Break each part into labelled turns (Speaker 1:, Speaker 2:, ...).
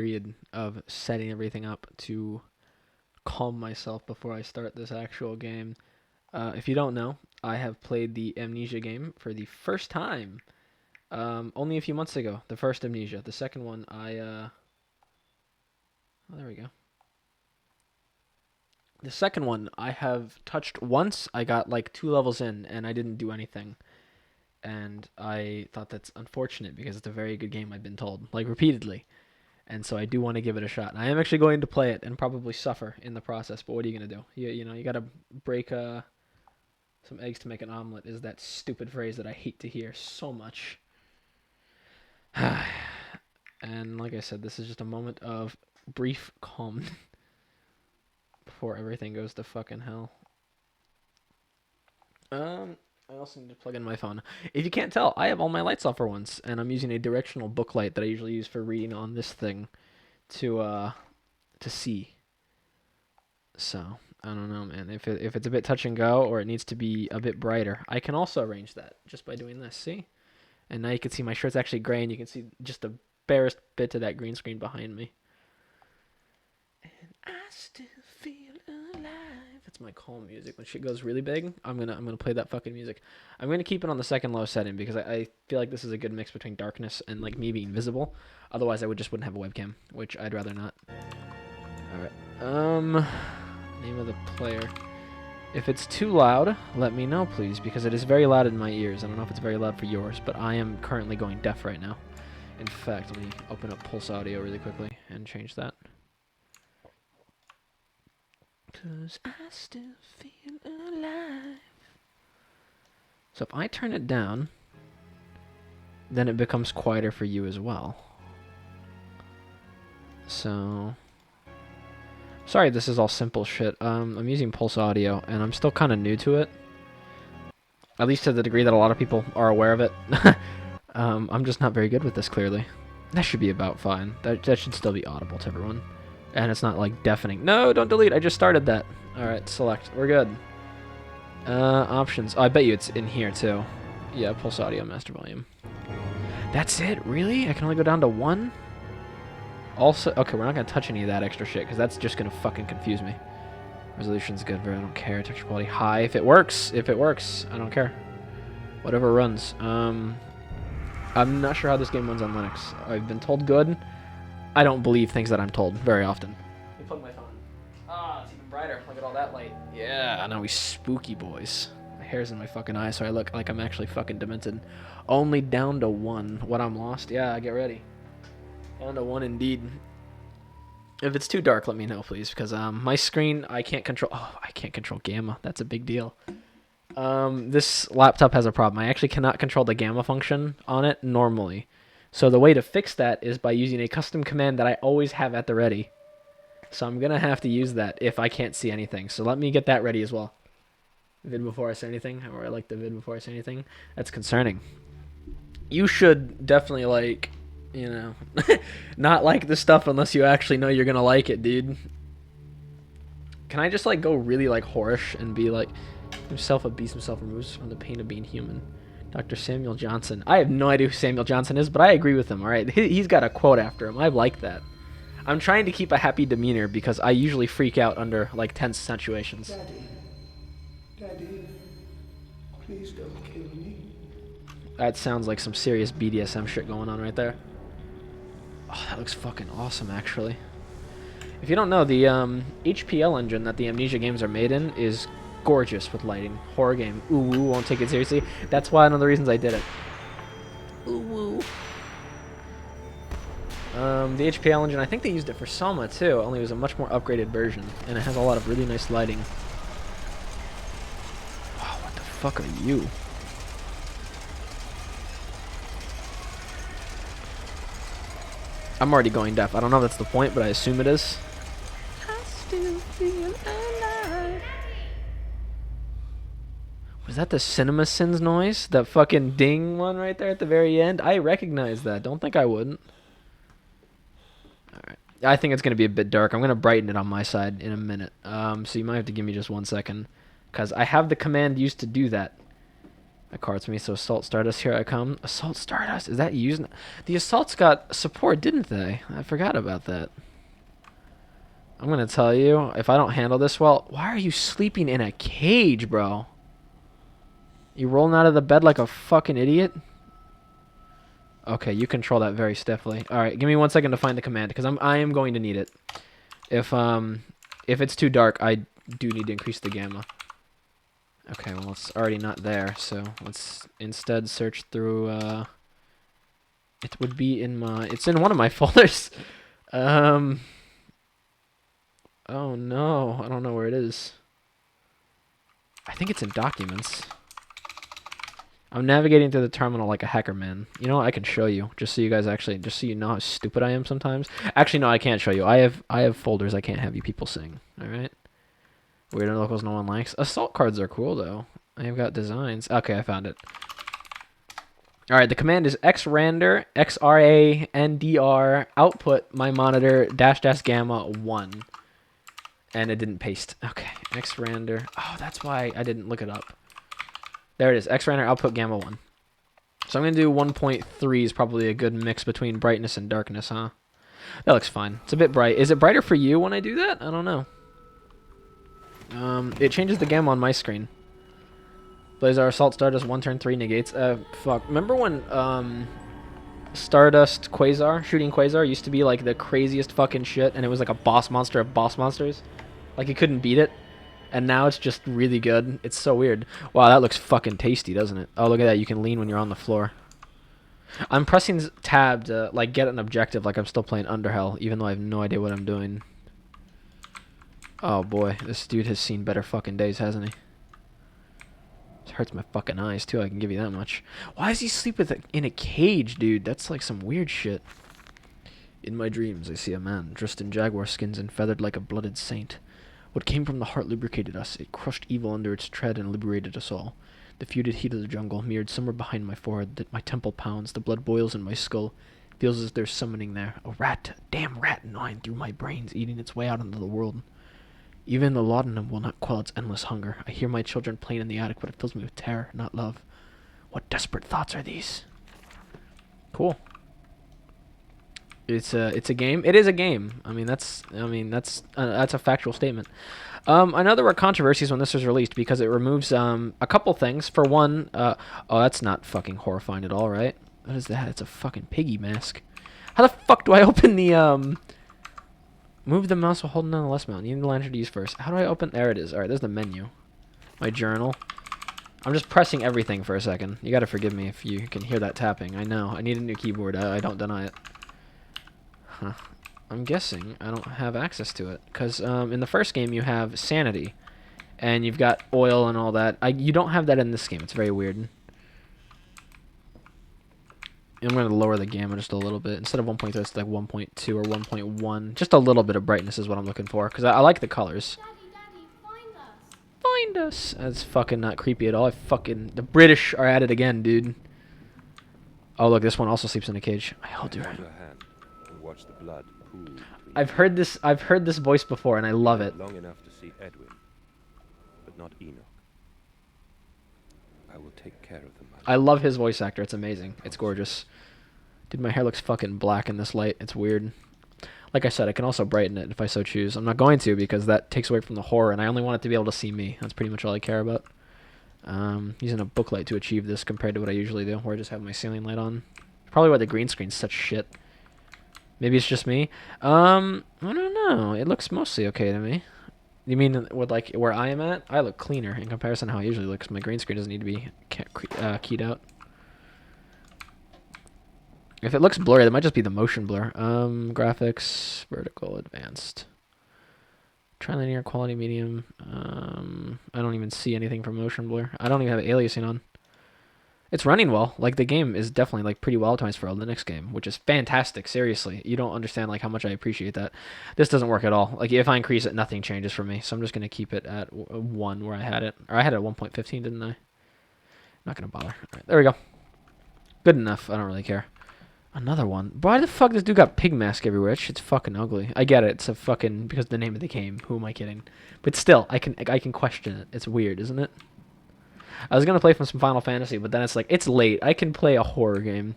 Speaker 1: period of setting everything up to calm myself before I start this actual game. If you don't know, I have played the Amnesia game for the first time only a few months ago. The first Amnesia. The second one, oh, there we go. The second one I have touched once. I got like 2 levels in, and I didn't do anything. And I thought that's unfortunate because it's a very good game, I've been told, like repeatedly. And so I do want to give it a shot. And I am actually going to play it and probably suffer in the process. But what are you gonna do? You got to break some eggs to make an omelet. Is that stupid phrase that I hate to hear so much. And like I said, this is just a moment of brief calm before everything goes to fucking hell. I also need to plug in my phone. If you can't tell, I have all my lights off for once, and I'm using a directional book light that I usually use for reading on this thing to see. So I don't know, man. If it's a bit touch and go or it needs to be a bit brighter, I can also arrange that just by doing this. See, and now you can see my shirt's actually gray, and you can see just the barest bit of that green screen behind me. And I still feel alive. That's my calm music. When shit goes really big, I'm gonna play that fucking music. I'm gonna keep it on the second low setting because I feel like this is a good mix between darkness and like me being visible. Otherwise, I wouldn't have a webcam, which I'd rather not. All right. Name of the player. If it's too loud, let me know, please, because it is very loud in my ears. I don't know if it's very loud for yours, but I am currently going deaf right now. In fact, let me open up Pulse Audio really quickly and change that. 'Cause I still feel alive. So if I turn it down, then it becomes quieter for you as well. So, sorry this is all simple shit. I'm using Pulse Audio, and I'm still kind of new to it. At least to the degree that a lot of people are aware of it. I'm just not very good with this, clearly. That should be about fine. That should still be audible to everyone. And it's not like deafening. No, don't delete. I just started that. Alright, select. We're good. Options. Oh, I bet you it's in here too. Yeah, Pulse Audio, Master Volume. That's it? Really? I can only go down to 1? Also, okay, we're not going to touch any of that extra shit because that's just going to fucking confuse me. Resolution's good, but I don't care. Texture quality high. If it works, I don't care. Whatever runs. I'm not sure how this game runs on Linux. I've been told good. I don't believe things that I'm told very often. Let me plug my phone. Ah, it's even brighter. Look at all that light. Yeah, now we spooky boys. My hair's in my fucking eyes, so I look like I'm actually fucking demented. Only down to 1. What, I'm lost? Yeah, get ready. Down to 1 indeed. If it's too dark, let me know, please, because my screen, I can't control. Oh, I can't control gamma. That's a big deal. This laptop has a problem. I actually cannot control the gamma function on it normally. So the way to fix that is by using a custom command that I always have at the ready. So I'm going to have to use that if I can't see anything. So let me get that ready as well. Vid before I say anything, or I like the vid before I say anything. That's concerning. You should definitely like, not like this stuff unless you actually know you're going to like it, dude. Can I just like go really like whorish and be like, himself abuse himself removes from the pain of being human? Dr. Samuel Johnson. I have no idea who Samuel Johnson is, but I agree with him, alright? He's got a quote after him. I like that. I'm trying to keep a happy demeanor because I usually freak out under, like, tense situations.
Speaker 2: Daddy, please don't kill me.
Speaker 1: That sounds like some serious BDSM shit going on right there. Oh, that looks fucking awesome, actually. If you don't know, the HPL engine that the Amnesia games are made in is gorgeous with lighting. Horror game. Ooh, woo, won't take it seriously. That's why one of the reasons I did it. Ooh, woo. The HPL engine, I think they used it for Soma too, only it was a much more upgraded version, and it has a lot of really nice lighting. Wow, what the fuck are you? I'm already going deaf. I don't know if that's the point, but I assume it is. I still feel alive. Was that the Cinema Sins noise? That fucking ding one right there at the very end? I recognize that. Don't think I wouldn't. Alright. I think it's going to be a bit dark. I'm going to brighten it on my side in a minute. So you might have to give me just 1 second. Because I have the command used to do that. That card's me, so Assault Stardust, here I come. Assault Stardust, is that using... The Assaults got support, didn't they? I forgot about that. I'm gonna tell you, if I don't handle this well... Why are you sleeping in a cage, bro? You rolling out of the bed like a fucking idiot? Okay, you control that very stiffly. Alright, give me 1 second to find the command, because I am going to need it. If it's too dark, I do need to increase the gamma. Okay, well, it's already not there, so let's instead search through, it would be in my... It's in one of my folders. Oh no, I don't know where it is. I think it's in Documents. I'm navigating through the terminal like a hacker man. You know what? I can show you, just so you guys actually, just so you know how stupid I am sometimes. Actually, no, I can't show you. I have folders I can't have you people seeing. All right. Weird locals no one likes. Assault cards are cool though. I've got designs. Okay, I found it. All right, the command is xrandr, xrandr, output my monitor -- gamma 1. And it didn't paste. Okay, xrandr. Oh, that's why I didn't look it up. There it is, xrandr output gamma 1. So I'm going to do 1.3 is probably a good mix between brightness and darkness, huh? That looks fine. It's a bit bright. Is it brighter for you when I do that? I don't know. It changes the gamma on my screen. Blazar Assault Stardust 1 turn 3 negates. Fuck. Remember when Stardust Quasar, shooting Quasar, used to be like the craziest fucking shit, and it was like a boss monster of boss monsters? Like you couldn't beat it. And now it's just really good. It's so weird. Wow, that looks fucking tasty, doesn't it? Oh, look at that. You can lean when you're on the floor. I'm pressing tab to like get an objective like I'm still playing Underhell, even though I have no idea what I'm doing. Oh boy, this dude has seen better fucking days, hasn't he? It hurts my fucking eyes too, I can give you that much. Why does he sleep in a cage, dude? That's like some weird shit. In my dreams, I see a man dressed in jaguar skins and feathered like a blooded saint. What came from the heart lubricated us. It crushed evil under its tread and liberated us all. The fetid heat of the jungle mirrored somewhere behind my forehead. That my temple pounds. The blood boils in my skull. It feels as there's summoning there. A rat, a damn rat gnawing through my brains, eating its way out into the world. Even the laudanum will not quell its endless hunger. I hear my children playing in the attic, but it fills me with terror, not love. What desperate thoughts are these? Cool. It's a game. It is a game. I mean that's a factual statement. I know there were controversies when this was released because it removes a couple things. For one, oh, that's not fucking horrifying at all, right? What is that? It's a fucking piggy mask. How the fuck do I open the move the mouse while holding down the left mouse? You need the lantern to use first. How do I open? There it is. All right, there's the menu. My journal. I'm just pressing everything for a second. You gotta forgive me if you can hear that tapping. I know. I need a new keyboard. I don't deny it. Huh. I'm guessing I don't have access to it because in the first game you have sanity and you've got oil and all that. You don't have that in this game. It's very weird. I'm going to lower the gamma just a little bit. Instead of 1.3, it's like 1.2 or 1.1. Just a little bit of brightness is what I'm looking for because I like the colors.
Speaker 3: Daddy, find us.
Speaker 1: Find us. That's fucking not creepy at all. The British are at it again, dude. Oh look, this one also sleeps in a cage. I'll do it.
Speaker 4: Watch the blood pool.
Speaker 1: I've heard this voice before and I love it.
Speaker 4: Long enough to see Edwin, but not Enoch. I will take care of them.
Speaker 1: I love his voice actor. It's amazing. It's gorgeous. Dude, my hair looks fucking black in this light. It's weird. Like I said, I can also brighten it if I so choose. I'm not going to because that takes away from the horror and I only want it to be able to see me. That's pretty much all I care about. Using a book light to achieve this compared to what I usually do, where I just have my ceiling light on. Probably why the green screen's such shit. Maybe it's just me. I don't know. It looks mostly okay to me. You mean with like where I am at? I look cleaner in comparison to how I usually look. 'Cause my green screen doesn't need to be keyed out. If it looks blurry, that might just be the motion blur. Graphics, vertical, advanced. Trilinear, quality, medium. I don't even see anything for motion blur. I don't even have aliasing on. It's running well. Like the game is definitely like pretty well optimized for the next game, which is fantastic. Seriously, you don't understand like how much I appreciate that. This doesn't work at all. Like if I increase it, nothing changes for me. So I'm just gonna keep it at 1 where I had it, or I had it at 1.15, didn't I? Not gonna bother. All right, there we go. Good enough. I don't really care. Another one. Why the fuck this dude got pig mask everywhere? That shit's fucking ugly. I get it. It's a fucking because of the name of the game. Who am I kidding? But still, I can question it. It's weird, isn't it? I was gonna play from some Final Fantasy, but then it's like it's late. I can play a horror game,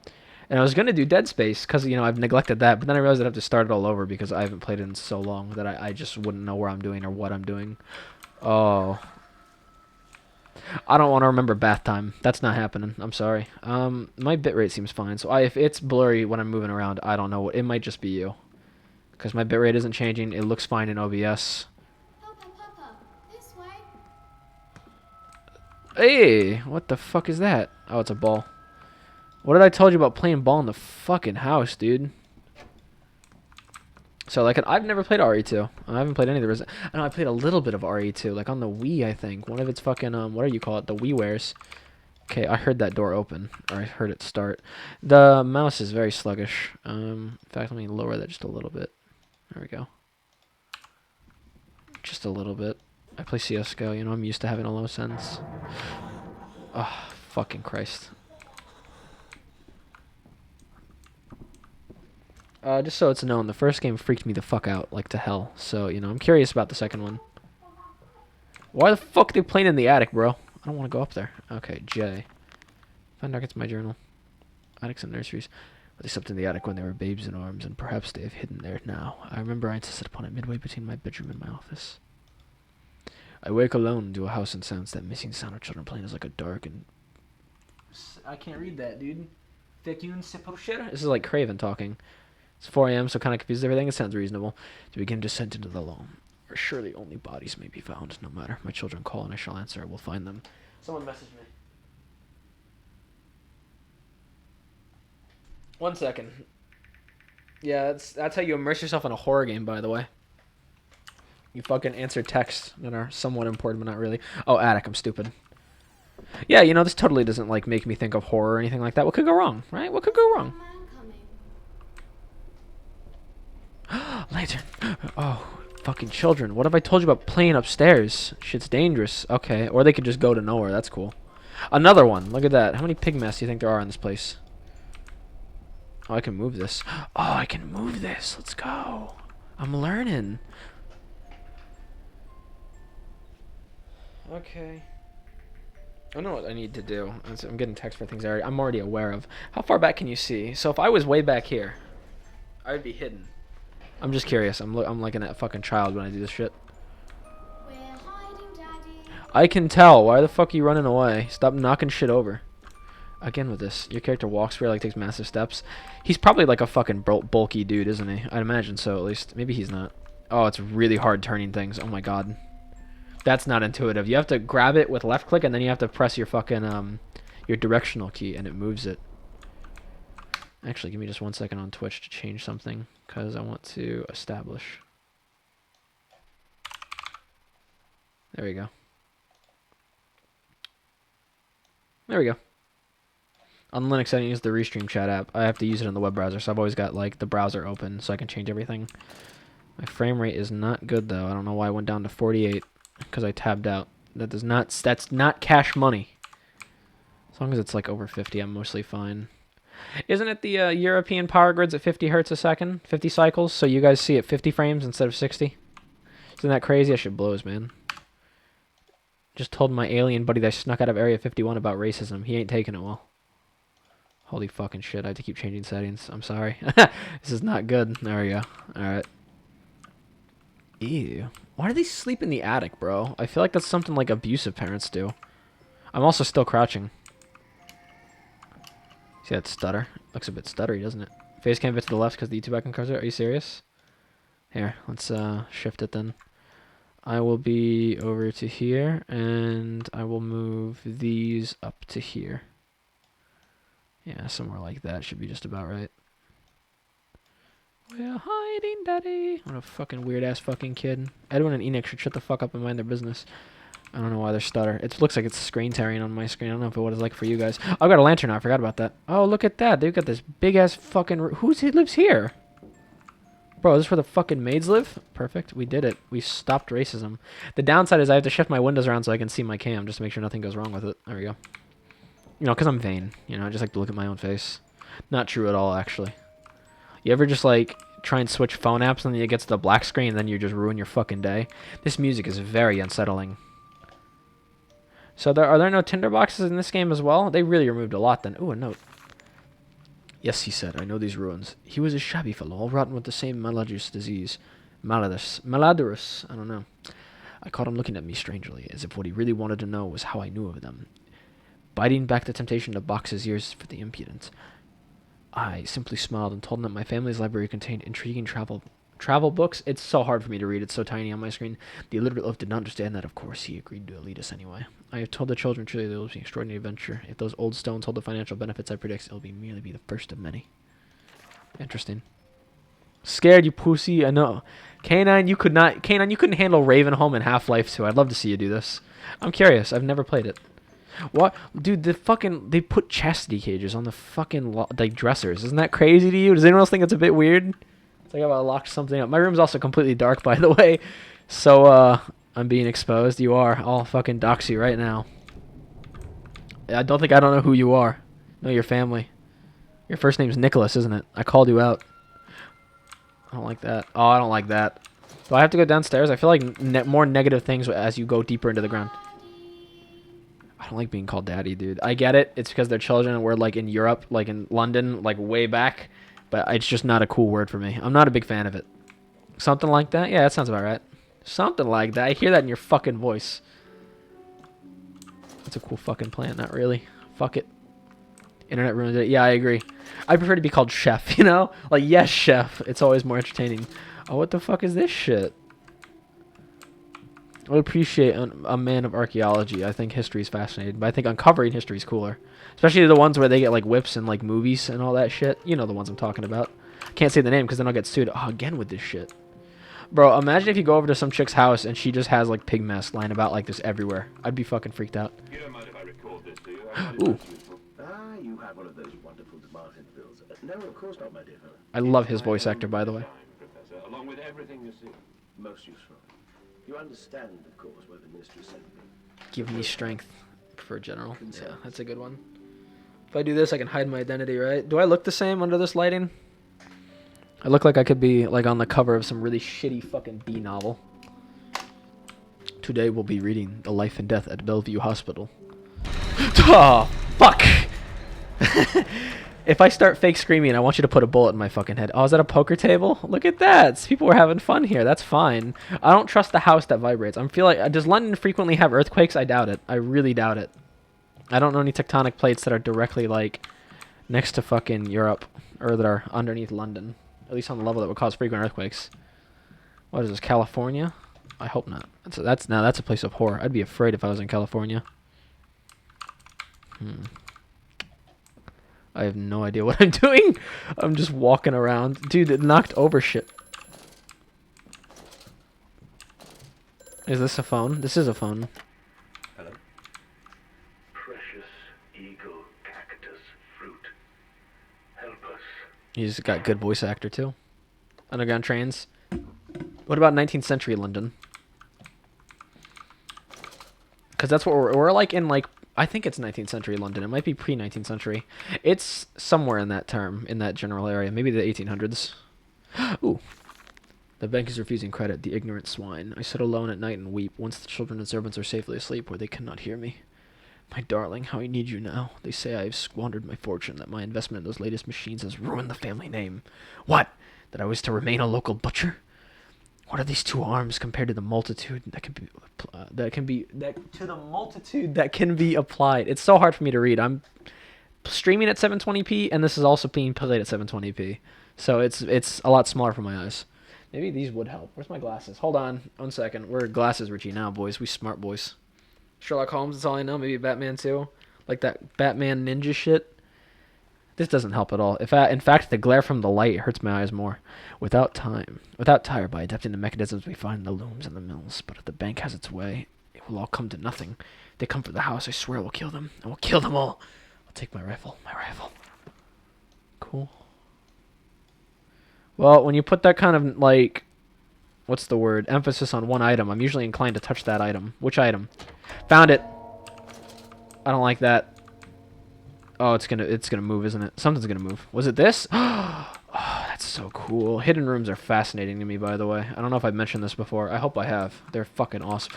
Speaker 1: and I was gonna do Dead Space because I've neglected that. But then I realized I'd have to start it all over because I haven't played it in so long that I just wouldn't know where I'm doing or what I'm doing. Oh, I don't want to remember bath time. That's not happening. I'm sorry. My bitrate seems fine. So if it's blurry when I'm moving around, I don't know what. It might just be you, because my bitrate isn't changing. It looks fine in OBS.
Speaker 3: Papa, this way.
Speaker 1: Hey, what the fuck is that? Oh, it's a ball. What did I told you about playing ball in the fucking house, dude? So, like, I've never played RE2. I haven't played any of the I know I played a little bit of RE2, like on the Wii, I think. One of its fucking, what do you call it? The WiiWares. Okay, I heard that door open, or I heard it start. The mouse is very sluggish. In fact, let me lower that just a little bit. There we go. Just a little bit. I play CSGO, I'm used to having a low sense. Oh, fucking Christ. Just so it's known, the first game freaked me the fuck out, like to hell. So, I'm curious about the second one. Why the fuck are they playing in the attic, bro? I don't want to go up there. Okay, J. Find gets my journal. Attics and nurseries. But they slept in the attic when they were babes in arms, and perhaps they have hidden there now. I remember I insisted upon it midway between my bedroom and my office. I wake alone to a house and sounds. That missing sound of children playing is like a dark and... I can't read that, dude. This is like Craven talking. It's 4 a.m., so kind of confused everything. It sounds reasonable. To begin descent into the loam, where surely only bodies may be found. No matter. My children call and I shall answer. I will find them. Someone message me. 1 second. Yeah, that's how you immerse yourself in a horror game, by the way. You fucking answer texts that are somewhat important, but not really. Oh, attic. I'm stupid. Yeah, this totally doesn't, like, make me think of horror or anything like that. What could go wrong, right? What could go wrong? Lantern. Oh, fucking children. What have I told you about playing upstairs? Shit's dangerous. Okay, or they could just go to nowhere. That's cool. Another one. Look at that. How many pigmasts do you think there are in this place? Oh, I can move this. Oh, I can move this. Let's go. I'm learning. Okay. I know what I need to do. I'm getting text for things I'm already aware of. How far back can you see? So if I was way back here, I would be hidden. I'm just curious. I'm like a fucking child when I do this shit.
Speaker 3: We're hiding, Daddy.
Speaker 1: I can tell. Why the fuck are you running away? Stop knocking shit over. Again with this. Your character walks weird, like takes massive steps. He's probably like a fucking bulky dude, isn't he? I'd imagine so, at least. Maybe he's not. Oh, it's really hard turning things. Oh my god. That's not intuitive. You have to grab it with left click, and then you have to press your fucking, your directional key, and it moves it. Actually, give me just 1 second on Twitch to change something, because I want to establish. There we go. There we go. On Linux, I don't use the Restream chat app. I have to use it in the web browser, so I've always got, like, the browser open so I can change everything. My frame rate is not good, though. I don't know why I went down to 48, because I tabbed out. That's not cash money. As long as it's, like, over 50, I'm mostly fine. Isn't it the European power grids at 50 hertz a second? 50 cycles, so you guys see it 50 frames instead of 60? Isn't that crazy? I should blows, man. Just told my alien buddy that I snuck out of Area 51 about racism. He ain't taking it well. Holy fucking shit, I have to keep changing settings. I'm sorry. This is not good. There we go. Alright. Ew. Why do they sleep in the attic, bro? I feel like that's something like abusive parents do. I'm also still crouching. See that stutter? Looks a bit stuttery, doesn't it? Face cam bit to the left because the YouTube icon cursor. Are you serious? Here, let's shift it then. I will be over to here, and I will move these up to here. Yeah, somewhere like that should be just about right. We're hiding, Daddy. What a fucking weird-ass fucking kid. Edwin and Enoch should shut the fuck up and mind their business. I don't know why they're stutter. It looks like it's screen tearing on my screen. I don't know if what it's like for you guys. Oh, I've got a lantern now. I forgot about that. Oh, look at that. They've got this big-ass fucking... Who lives here? Bro, is this where the fucking maids live? Perfect. We did it. We stopped racism. The downside is I have to shift my windows around so I can see my cam just to make sure nothing goes wrong with it. There we go. You know, because I'm vain. You know, I just like to look at my own face. Not true at all, actually. You ever just, like, try and switch phone apps and then it gets to the black screen and then you just ruin your fucking day? This music is very unsettling. So are there no tinder boxes in this game as well? They really removed a lot then. Ooh, a note. Yes, he said, I know these ruins. He was a shabby fellow, all rotten with the same malodorous disease. Malodorous. I don't know. I caught him looking at me strangely, as if what he really wanted to know was how I knew of them. Biting back the temptation to box his ears for the impudent, I simply smiled and told him that my family's library contained intriguing travel books. It's so hard for me to read. It's so tiny on my screen. The illiterate elf did not understand that. Of course, he agreed to lead us anyway. I have told the children truly there will be an extraordinary adventure. If those old stones hold the financial benefits I predict, it will merely be the first of many. Interesting. Scared, you pussy. I know. Canine, you couldn't handle Ravenholm in Half-Life 2. I'd love to see you do this. I'm curious. I've never played it. What, dude? They put chastity cages on the fucking like dressers. Isn't that crazy to you? Does anyone else think it's a bit weird? It's like I locked something up. My room's also completely dark, by the way. So I'm being exposed. You are. I'll fucking dox you right now. I don't know who you are. No, your family. Your first name's Nicholas, isn't it? I called you out. I don't like that. Oh, I don't like that. Do I have to go downstairs? I feel like more negative things as you go deeper into the ground. I don't like being called daddy, dude. I get it. It's because they're children and we're like in Europe, like in London, like way back. But it's just not a cool word for me. I'm not a big fan of it. Something like that? Yeah, that sounds about right. Something like that. I hear that in your fucking voice. That's a cool fucking plan. Not really. Fuck it. Internet ruined it. Yeah, I agree. I prefer to be called chef, you know? Like, yes, chef. It's always more entertaining. Oh, what the fuck is this shit? I would appreciate a man of archaeology. I think history is fascinating, but I think uncovering history is cooler. Especially the ones where they get like whips and like movies and all that shit. You know the ones I'm talking about. Can't say the name because then I'll get sued. Oh, again with this shit. Bro, imagine if you go over to some chick's house and she just has like pig mess lying about like this everywhere. I'd be fucking freaked out.
Speaker 5: You don't mind if I record this, do you?
Speaker 1: Ooh.
Speaker 6: Ah, you have one of those wonderful Martin bills. No, of course not, my dear fellow.
Speaker 1: I love his voice actor, by the way.
Speaker 5: Professor, along with everything you see.
Speaker 6: Most useful. You understand, of course, why the ministry sent me.
Speaker 1: Give me strength. For general. Yeah, that's a good one. If I do this, I can hide my identity, right? Do I look the same under this lighting? I look like I could be like on the cover of some really shitty fucking B novel. Today we'll be reading The Life and Death at Bellevue Hospital. Oh, fuck! If I start fake screaming, I want you to put a bullet in my fucking head. Oh, is that a poker table? Look at that. People were having fun here. That's fine. I don't trust the house that vibrates. I feel like, does London frequently have earthquakes? I doubt it. I really doubt it. I don't know any tectonic plates that are directly, like, next to fucking Europe, or that are underneath London. At least on the level that would cause frequent earthquakes. What is this, California? I hope not. That's a place of horror. I'd be afraid if I was in California. I have no idea what I'm doing. I'm just walking around. Dude, it knocked over shit. Is this a phone? This is a phone.
Speaker 4: Hello?
Speaker 6: Precious eagle cactus fruit. Help us.
Speaker 1: He's got good voice actor too. Underground trains. What about 19th century London? Because that's what we're like in, like, I think it's 19th century London. It might be pre-19th century. It's somewhere in that term, in that general area. Maybe the 1800s. Ooh. The bank is refusing credit, the ignorant swine. I sit alone at night and weep, once the children and servants are safely asleep where they cannot hear me. My darling, how I need you now. They say I have squandered my fortune, that my investment in those latest machines has ruined the family name. What? That I was to remain a local butcher? What are these two arms compared to the multitude that can be applied? It's so hard for me to read. I'm streaming at 720p, and this is also being played at 720p, so it's a lot smaller for my eyes. Maybe these would help. Where's my glasses? Hold on, 1 second. We're glasses Richie now, boys. We smart boys. Sherlock Holmes, that's all I know. Maybe Batman too, like that Batman ninja shit. This doesn't help at all. In fact, the glare from the light hurts my eyes more. Without tire, by adapting the mechanisms we find in the looms and the mills. But if the bank has its way, it will all come to nothing. They come for the house, I swear I will kill them. I will kill them all. I'll take my rifle. Cool. Well, when you put that kind of, like, what's the word? Emphasis on one item, I'm usually inclined to touch that item. Which item? Found it. I don't like that. Oh, it's gonna move, isn't it? Something's gonna move. Was it this? Oh, that's so cool. Hidden rooms are fascinating to me, by the way. I don't know if I've mentioned this before. I hope I have. They're fucking awesome.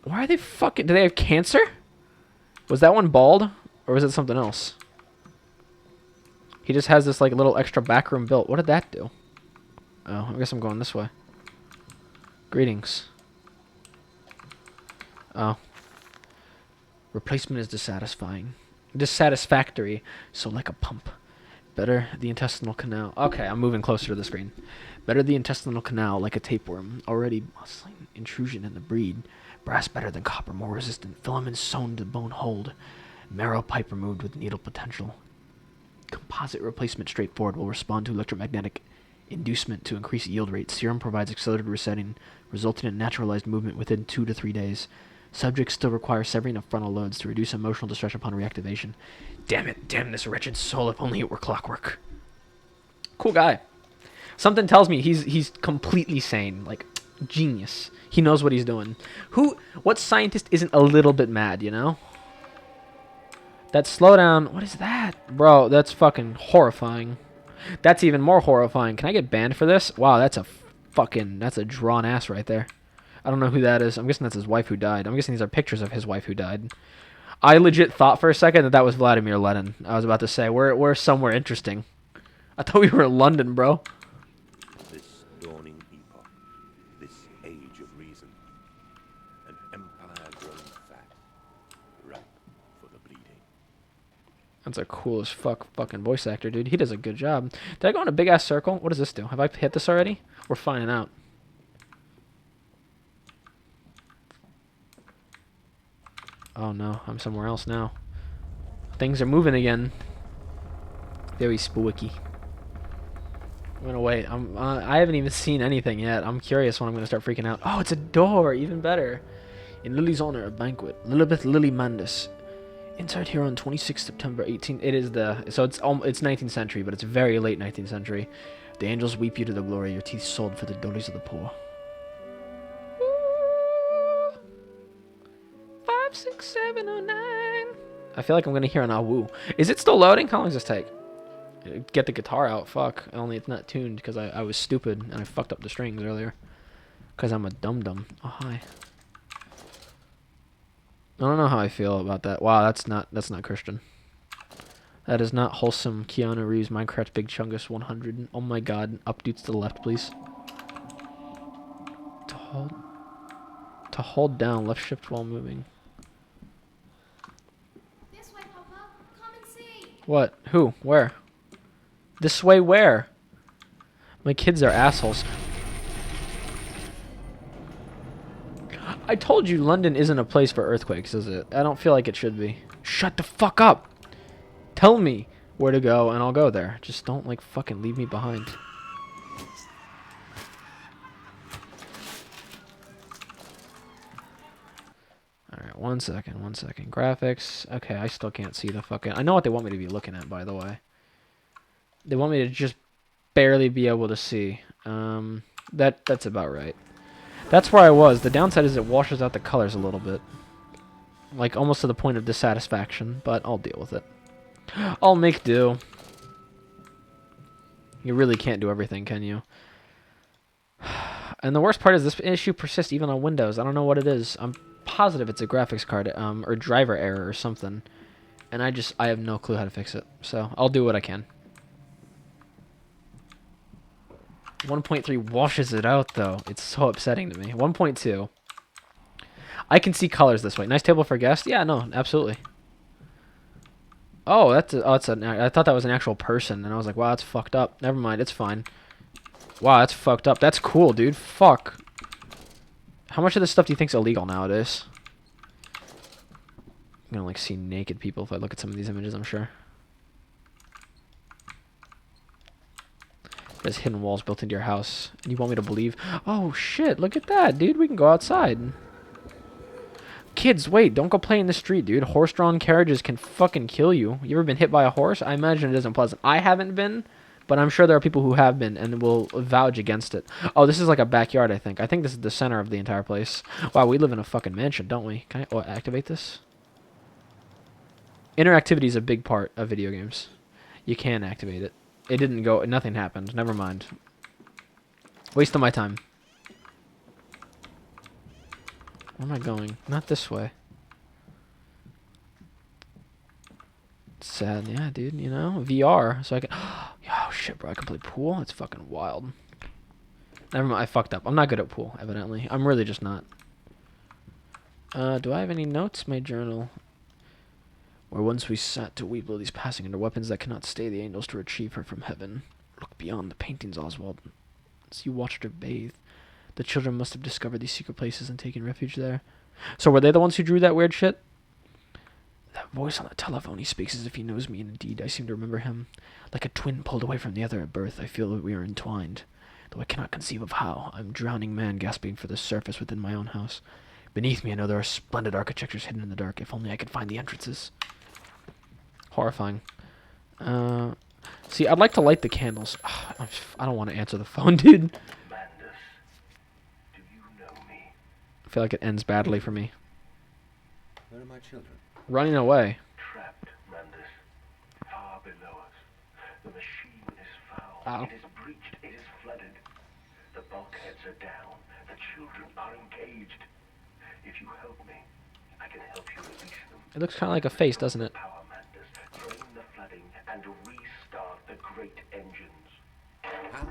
Speaker 1: Why are they fucking... Do they have cancer? Was that one bald? Or was it something else? He just has this like little extra back room built. What did that do? Oh, I guess I'm going this way. Greetings. Oh. Replacement is dissatisfying. Dissatisfactory. So like a pump. Better the intestinal canal. Okay, I'm moving closer to the screen. Better the intestinal canal like a tapeworm. Already muscling intrusion in the breed. Brass better than copper, more resistant. Filaments sewn to bone hold. Marrow pipe removed with needle potential. Composite replacement straightforward will respond to electromagnetic inducement to increase yield rate. Serum provides accelerated resetting, resulting in naturalized movement within 2 to 3 days. Subjects still require severing of frontal lobes to reduce emotional distress upon reactivation. Damn it, damn this wretched soul, if only it were clockwork. Cool guy. Something tells me he's completely sane. Like, genius. He knows what he's doing. What scientist isn't a little bit mad, you know? That slowdown, what is that? Bro, that's fucking horrifying. That's even more horrifying. Can I get banned for this? Wow, that's a drawn ass right there. I don't know who that is. I'm guessing that's his wife who died. I'm guessing these are pictures of his wife who died. I legit thought for a second that was Vladimir Lenin. I was about to say, we're somewhere interesting. I thought we were in London, bro.
Speaker 4: This dawning epoch, this age of reason, an empire grown fat, ripe for the bleeding.
Speaker 1: That's a cool as fuck fucking voice actor, dude. He does a good job. Did I go in a big ass circle? What does this do? Have I hit this already? We're finding out. Oh no, I'm somewhere else now. Things are moving again. Very spooky. I'm gonna wait. I haven't even seen anything yet. I'm curious when I'm gonna start freaking out. Oh, it's a door. Even better. In Lily's honor, a banquet. Lilibeth Lily Mandus. Inside here on 26 September 18. It is so it's 19th century, but it's very late 19th century. The angels weep you to the glory. Your teeth sold for the dollars of the poor. 5, 6, 7, 0, 9. I feel like I'm gonna hear an awoo. Is it still loading? How long does this take? Get the guitar out. Fuck. Only it's not tuned because I was stupid and I fucked up the strings earlier. Because I'm a dum-dum. Oh, hi. I don't know how I feel about that. Wow, that's not Christian. That is not wholesome. Keanu Reeves, Minecraft Big Chungus 100. Oh my god. Updates to the left, please. To hold down, left shift while moving.
Speaker 3: This way, Papa. Come and see.
Speaker 1: What? Who? Where? This way where? My kids are assholes. I told you London isn't a place for earthquakes, is it? I don't feel like it should be. Shut the fuck up! Tell me where to go and I'll go there. Just don't, like, fucking leave me behind. Alright, one second. Graphics. Okay, I still can't see the fucking... I know what they want me to be looking at, by the way. They want me to just barely be able to see. That's about right. That's where I was. The downside is it washes out the colors a little bit. Like, almost to the point of dissatisfaction, but I'll deal with it. I'll make do. You really can't do everything, can you? And the worst part is this issue persists even on Windows. I don't know what it is. I'm positive it's a graphics card, or driver error or something. And I have no clue how to fix it. So, I'll do what I can. 1.3 washes it out, though. It's so upsetting to me. 1.2. I can see colors this way. Nice table for guests? Yeah, no, absolutely. Oh, I thought that was an actual person, and I was like, wow, that's fucked up. Never mind, it's fine. Wow, that's fucked up. That's cool, dude. Fuck. How much of this stuff do you think's illegal nowadays? I'm gonna, like, see naked people if I look at some of these images, I'm sure. There's hidden walls built into your house. And you want me to believe? Oh, shit. Look at that, dude. We can go outside. Kids, wait. Don't go play in the street, dude. Horse-drawn carriages can fucking kill you. You ever been hit by a horse? I imagine it isn't pleasant. I haven't been, but I'm sure there are people who have been and will vouch against it. Oh, this is like a backyard, I think. I think this is the center of the entire place. Wow, we live in a fucking mansion, don't we? Can I activate this? Interactivity is a big part of video games. You can activate it. It didn't go... Nothing happened. Never mind. Waste of my time. Where am I going? Not this way. It's sad, yeah, dude, you know? VR, so I can... Oh, shit, bro, I can play pool? That's fucking wild. Never mind, I fucked up. I'm not good at pool, evidently. I'm really just not. Do I have any notes? My journal. Where once we sat to weep Lily's passing under weapons that cannot stay the angels to retrieve her from heaven. Look beyond the paintings, Oswald. As you watched her bathe, the children must have discovered these secret places and taken refuge there. So were they the ones who drew that weird shit? That voice on the telephone, he speaks as if he knows me, and indeed I seem to remember him. Like a twin pulled away from the other at birth, I feel that we are entwined. Though I cannot conceive of how, I'm a drowning man gasping for the surface within my own house. Beneath me I know there are splendid architectures hidden in the dark, if only I could find the entrances. Horrifying. See, I'd like to light the candles. I don't want to answer the phone, dude.
Speaker 6: Mandus, do you know me?
Speaker 1: I feel like it ends badly for me.
Speaker 4: Where are my children?
Speaker 1: Running away.
Speaker 6: Trapped, Mandus. Far below us. The machine is foul.
Speaker 1: Ow.
Speaker 6: It is breached. It is flooded. The bulkheads are down. The children are engaged. If you help me, I can help you release them.
Speaker 1: It looks kind of like a face, doesn't it?
Speaker 6: Power, Mandus. Drain the flooding and restart the great engines.
Speaker 4: How?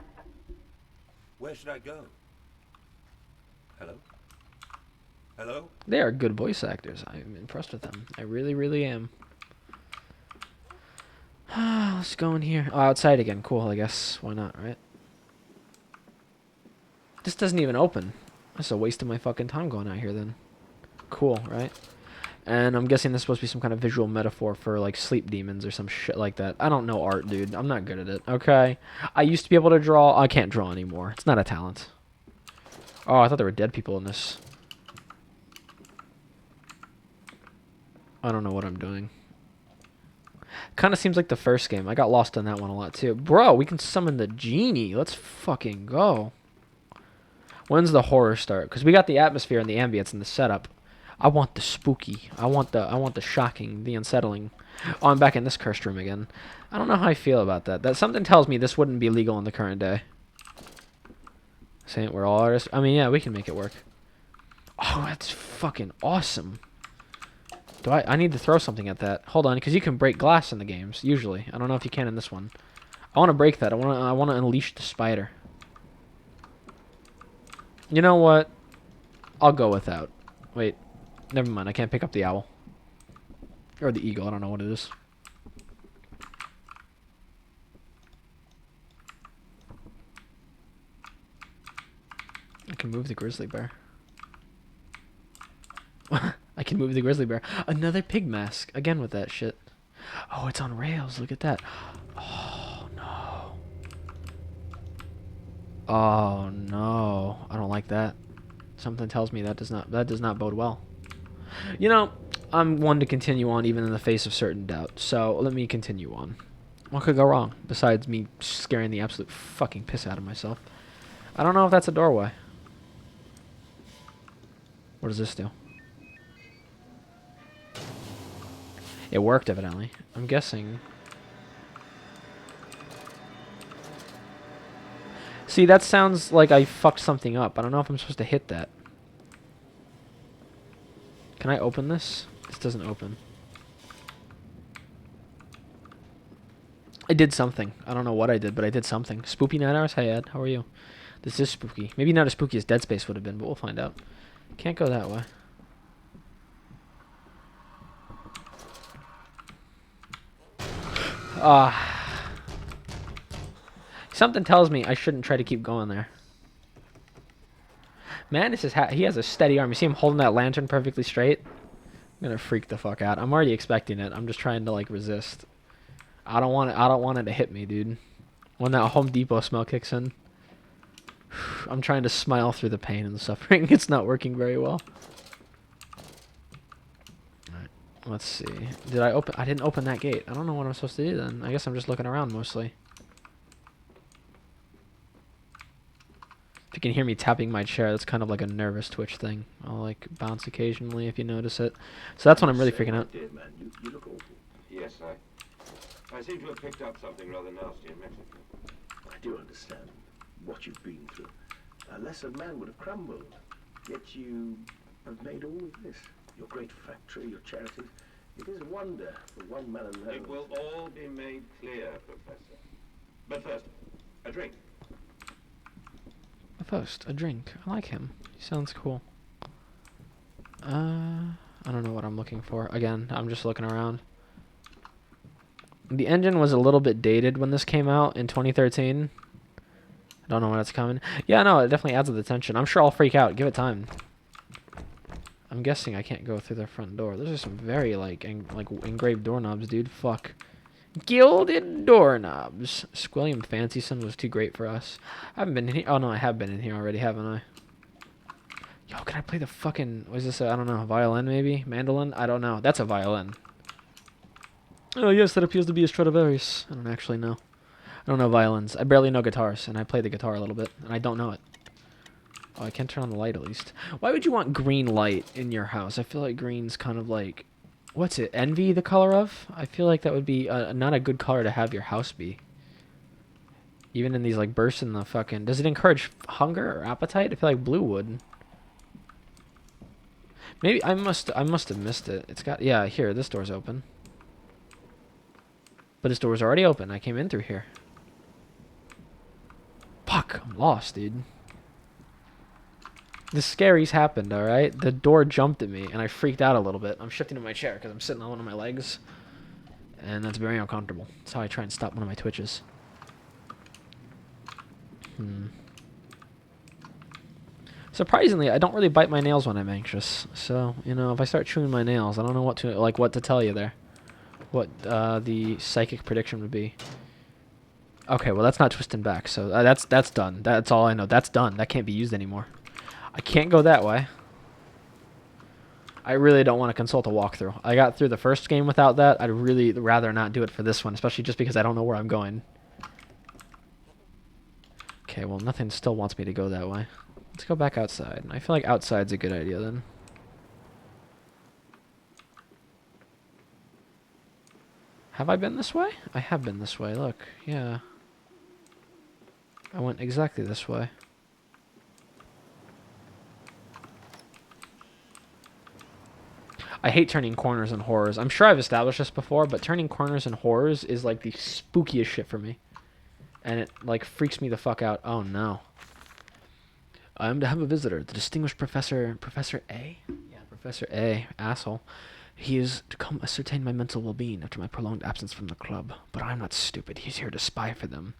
Speaker 4: Where should I go? Hello? Hello?
Speaker 1: They are good voice actors. I'm impressed with them. I really, really am. Let's go in here. Oh, outside again. Cool, I guess. Why not, right? This doesn't even open. That's a waste of my fucking time going out here then. Cool, right? And I'm guessing this is supposed to be some kind of visual metaphor for, like, sleep demons or some shit like that. I don't know art, dude. I'm not good at it, okay? I used to be able to draw. I can't draw anymore. It's not a talent. Oh, I thought there were dead people in this. I don't know what I'm doing. Kind of seems like the first game. I got lost on that one a lot, too. Bro, we can summon the genie. Let's fucking go. When's the horror start? Because we got the atmosphere and the ambience and the setup. I want the spooky. I want the shocking, the unsettling. Oh, I'm back in this cursed room again. I don't know how I feel about that. That something tells me this wouldn't be legal in the current day. Saying we're all artists. I mean, yeah, we can make it work. Oh, that's fucking awesome. Do I need to throw something at that. Hold on, because you can break glass in the games, usually. I don't know if you can in this one. I want to break that. I want to unleash the spider. You know what? I'll go without. Wait. Never mind. I can't pick up the owl. Or the eagle. I don't know what it is. I can move the grizzly bear. I can move the grizzly bear. Another pig mask. Again with that shit. Oh, it's on rails. Look at that. Oh, no. Oh, no. I don't like that. Something tells me that does not bode well. You know, I'm one to continue on even in the face of certain doubt. So, let me continue on. What could go wrong besides me scaring the absolute fucking piss out of myself? I don't know if that's a doorway. What does this do? It worked, evidently. I'm guessing. See, that sounds like I fucked something up. I don't know if I'm supposed to hit that. Can I open this? This doesn't open. I did something. I don't know what I did, but I did something. Spoopy Night Hours? Hey, Ed. How are you? This is spooky. Maybe not as spooky as Dead Space would have been, but we'll find out. Can't go that way. Something tells me I shouldn't try to keep going there. Man, he has a steady arm. You see him holding that lantern perfectly straight? I'm gonna freak the fuck out. I'm already expecting it. I'm just trying to like resist. I don't want it to hit me, dude. When that Home Depot smell kicks in. I'm trying to smile through the pain and the suffering. It's not working very well. Alright, let's see. I didn't open that gate. I don't know what I'm supposed to do then. I guess I'm just looking around mostly. If you can hear me tapping my chair, that's kind of like a nervous twitch thing. I'll like bounce occasionally if you notice it. So that's when I'm really freaking out.
Speaker 6: Dear man, you look awful.
Speaker 5: Yes, I seem to have picked up something rather nasty in Mexico.
Speaker 6: I do understand what you've been through. A lesser man would have crumbled. Yet you have made all of this. Your great factory, your charities. It is a wonder for one man alone.
Speaker 5: It will all be made clear, Professor. But first, a drink.
Speaker 1: First, a drink. I like him. He sounds cool. I don't know what I'm looking for. Again, I'm just looking around. The engine was a little bit dated when this came out in 2013. I don't know when it's coming. Yeah, no, it definitely adds to the tension. I'm sure I'll freak out. Give it time. I'm guessing I can't go through the front door. Those are some very, like engraved doorknobs, dude. Fuck. Gilded doorknobs. Squilliam Fancyson was too great for us. I haven't been in here. Oh, no, I have been in here already, haven't I? Yo, can I play the fucking... What is this? I don't know. Violin, maybe? Mandolin? I don't know. That's a violin. Oh, yes, that appears to be a Stradivarius. I don't actually know. I don't know violins. I barely know guitars, and I play the guitar a little bit, and I don't know it. Oh, I can't turn on the light, at least. Why would you want green light in your house? I feel like green's kind of like... What's it? Envy the color of? I feel like that would be not a good color to have your house be. Even in these, like, bursts in the fucking... Does it encourage hunger or appetite? I feel like blue would. Maybe I must have missed it. It's got... Yeah, here, this door's open. But this door's already open. I came in through here. Fuck, I'm lost, dude. The scaries happened, alright? The door jumped at me, and I freaked out a little bit. I'm shifting to my chair, because I'm sitting on one of my legs. And that's very uncomfortable. That's how I try and stop one of my twitches. Surprisingly, I don't really bite my nails when I'm anxious. So, you know, if I start chewing my nails, I don't know what to tell you there. What the psychic prediction would be. Okay, well, that's not twisting back, so that's done. That's all I know. That's done. That can't be used anymore. I can't go that way. I really don't want to consult a walkthrough. I got through the first game without that. I'd really rather not do it for this one, especially just because I don't know where I'm going. Okay, well, nothing still wants me to go that way. Let's go back outside. I feel like outside's a good idea, then. Have I been this way? I have been this way, look. Yeah. I went exactly this way. I hate turning corners in horrors. I'm sure I've established this before, but turning corners in horrors is like the spookiest shit for me. And it like freaks me the fuck out. Oh no. I am to have a visitor, the distinguished Professor A? Yeah, Professor A, asshole. He is to come ascertain my mental well-being after my prolonged absence from the club. But I'm not stupid. He's here to spy for them.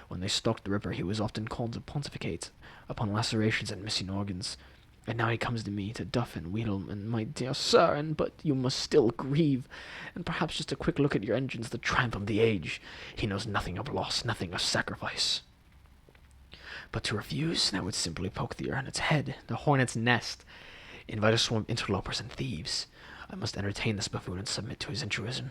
Speaker 1: When they stalked the river, he was often called to pontificate upon lacerations and missing organs. And now he comes to me to duff and wheedle, and my dear sir, but you must still grieve. And perhaps just a quick look at your engines, the triumph of the age. He knows nothing of loss, nothing of sacrifice. But to refuse, that would simply poke the hornet's head, the hornet's nest, invite a swarm of interlopers and thieves. I must entertain this buffoon and submit to his intrusion.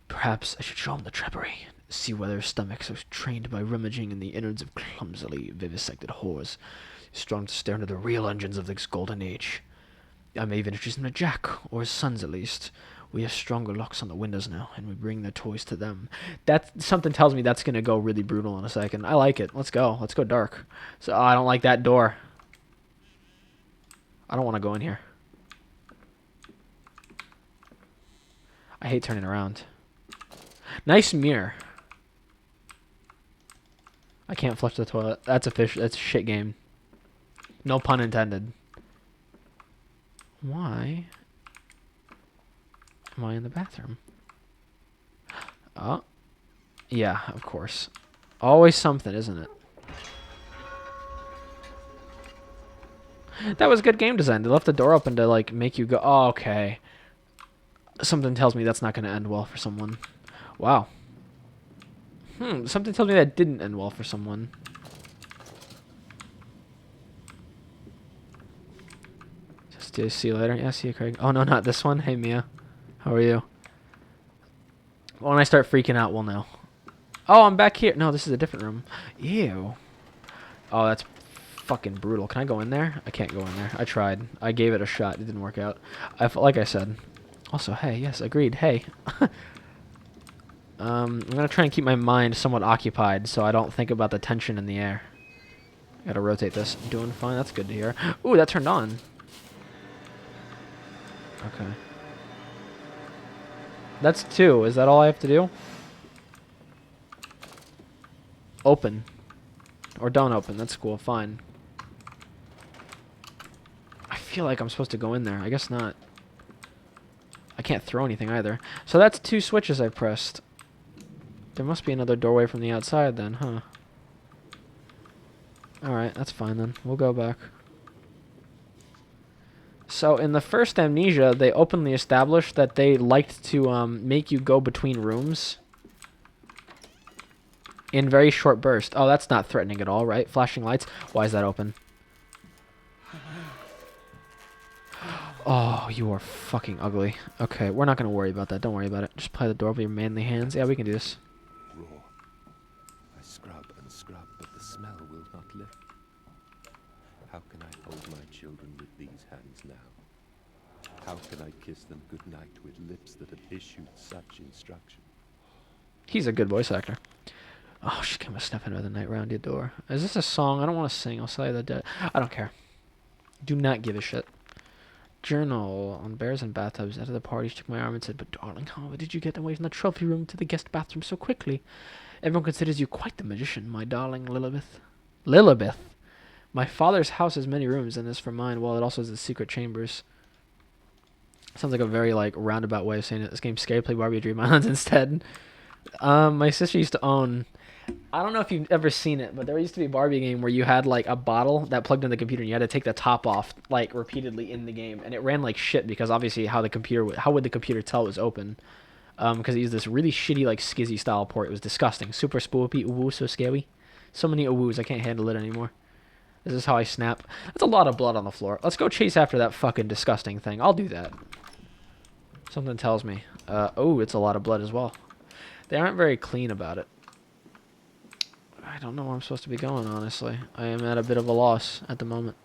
Speaker 1: Perhaps I should show him the trappery, see whether his stomachs are trained by rummaging in the innards of clumsily vivisected whores, strong to stare into the real engines of this golden age. I may even introduce him to Jack, or his sons at least. We have stronger locks on the windows now, and we bring their toys to them. Something tells me that's going to go really brutal in a second. I like it. Let's go. Let's go dark. So, I don't like that door. I don't want to go in here. I hate turning around. Nice mirror. I can't flush the toilet. That's a shit game. No pun intended. Why am I in the bathroom? Oh. Yeah, of course. Always something, isn't it? That was good game design. They left the door open to, like, make you go, oh, okay. Something tells me that's not going to end well for someone. Wow. Something tells me that didn't end well for someone. See you later. Yeah, see you, Craig. Oh, no, not this one. Hey, Mia. How are you? When I start freaking out, we'll know. Oh, I'm back here. No, this is a different room. Ew. Oh, that's fucking brutal. Can I go in there? I can't go in there. I tried. I gave it a shot. It didn't work out. Like I said. Also, hey, yes, agreed. Hey. I'm going to try and keep my mind somewhat occupied so I don't think about the tension in the air. Gotta rotate this. Doing fine. That's good to hear. Ooh, that turned on. Okay. That's 2. Is that all I have to do? Open. Or don't open. That's cool. Fine. I feel like I'm supposed to go in there. I guess not. I can't throw anything either. So that's 2 switches I pressed. There must be another doorway from the outside then, huh? Alright, that's fine then. We'll go back. So in the first Amnesia, they openly established that they liked to make you go between rooms in very short bursts. Oh, that's not threatening at all, right? Flashing lights. Why is that open? Oh, you are fucking ugly. Okay, we're not going to worry about that. Don't worry about it. Just play the door with your manly hands. Yeah, we can do this.
Speaker 4: Raw. I scrub and scrub, but the smell will not lift. How can I hold my children with these hands now? How can I kiss them goodnight with lips that have issued such instruction?
Speaker 1: He's a good voice actor. Oh, she came a sniffing of the night round your door. Is this a song? I don't want to sing. I'll say you that. I don't care. Do not give a shit. Journal on bears and bathtubs. After the party, she took my arm and said, "But darling, how did you get away from the trophy room to the guest bathroom so quickly? Everyone considers you quite the magician, my darling Lilibeth." Lilibeth? My father's house has many rooms, and as for mine, well, it also has the secret chambers. Sounds like a very, like, roundabout way of saying it. This game's scary. Play Barbie Dream Islands instead. My sister used to own... I don't know if you've ever seen it, but there used to be a Barbie game where you had, like, a bottle that plugged in the computer, and you had to take the top off, like, repeatedly in the game. And it ran like shit, because obviously how would the computer tell it was open? Because it used this really shitty, like, skizzy-style port. It was disgusting. Super spoopy, ooh, so scary. So many oohs, I can't handle it anymore. This is how I snap. That's a lot of blood on the floor. Let's go chase after that fucking disgusting thing. I'll do that. Something tells me. Oh, it's a lot of blood as well. They aren't very clean about it. I don't know where I'm supposed to be going, honestly. I am at a bit of a loss at the moment.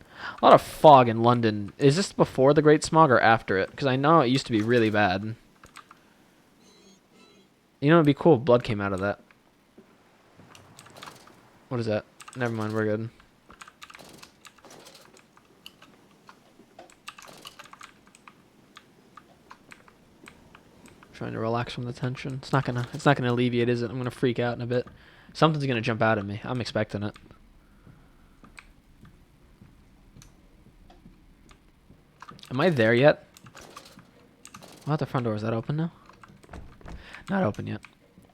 Speaker 1: A lot of fog in London. Is this before the Great Smog or after it? Because I know it used to be really bad. You know, it'd be cool if blood came out of that. What is that? Never mind, we're good. Trying to relax from the tension. It's not gonna alleviate, is it? I'm gonna freak out in a bit. Something's gonna jump out at me. I'm expecting it. Am I there yet? What, the front door, is that open now? Not open yet.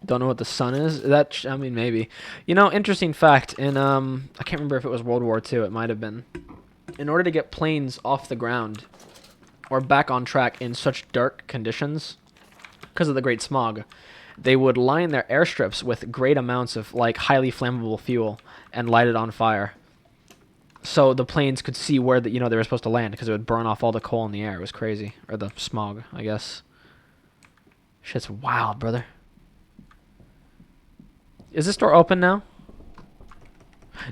Speaker 1: Don't know what the sun is. I mean, maybe. You know, interesting fact. In I can't remember if it was World War II. It might have been. In order to get planes off the ground or back on track in such dark conditions, because of the Great Smog, they would line their airstrips with great amounts of, like, highly flammable fuel and light it on fire, so the planes could see where they were supposed to land, because it would burn off all the coal in the air. It was crazy. Or the smog, I guess. Shit's wild, brother. Is this door open now?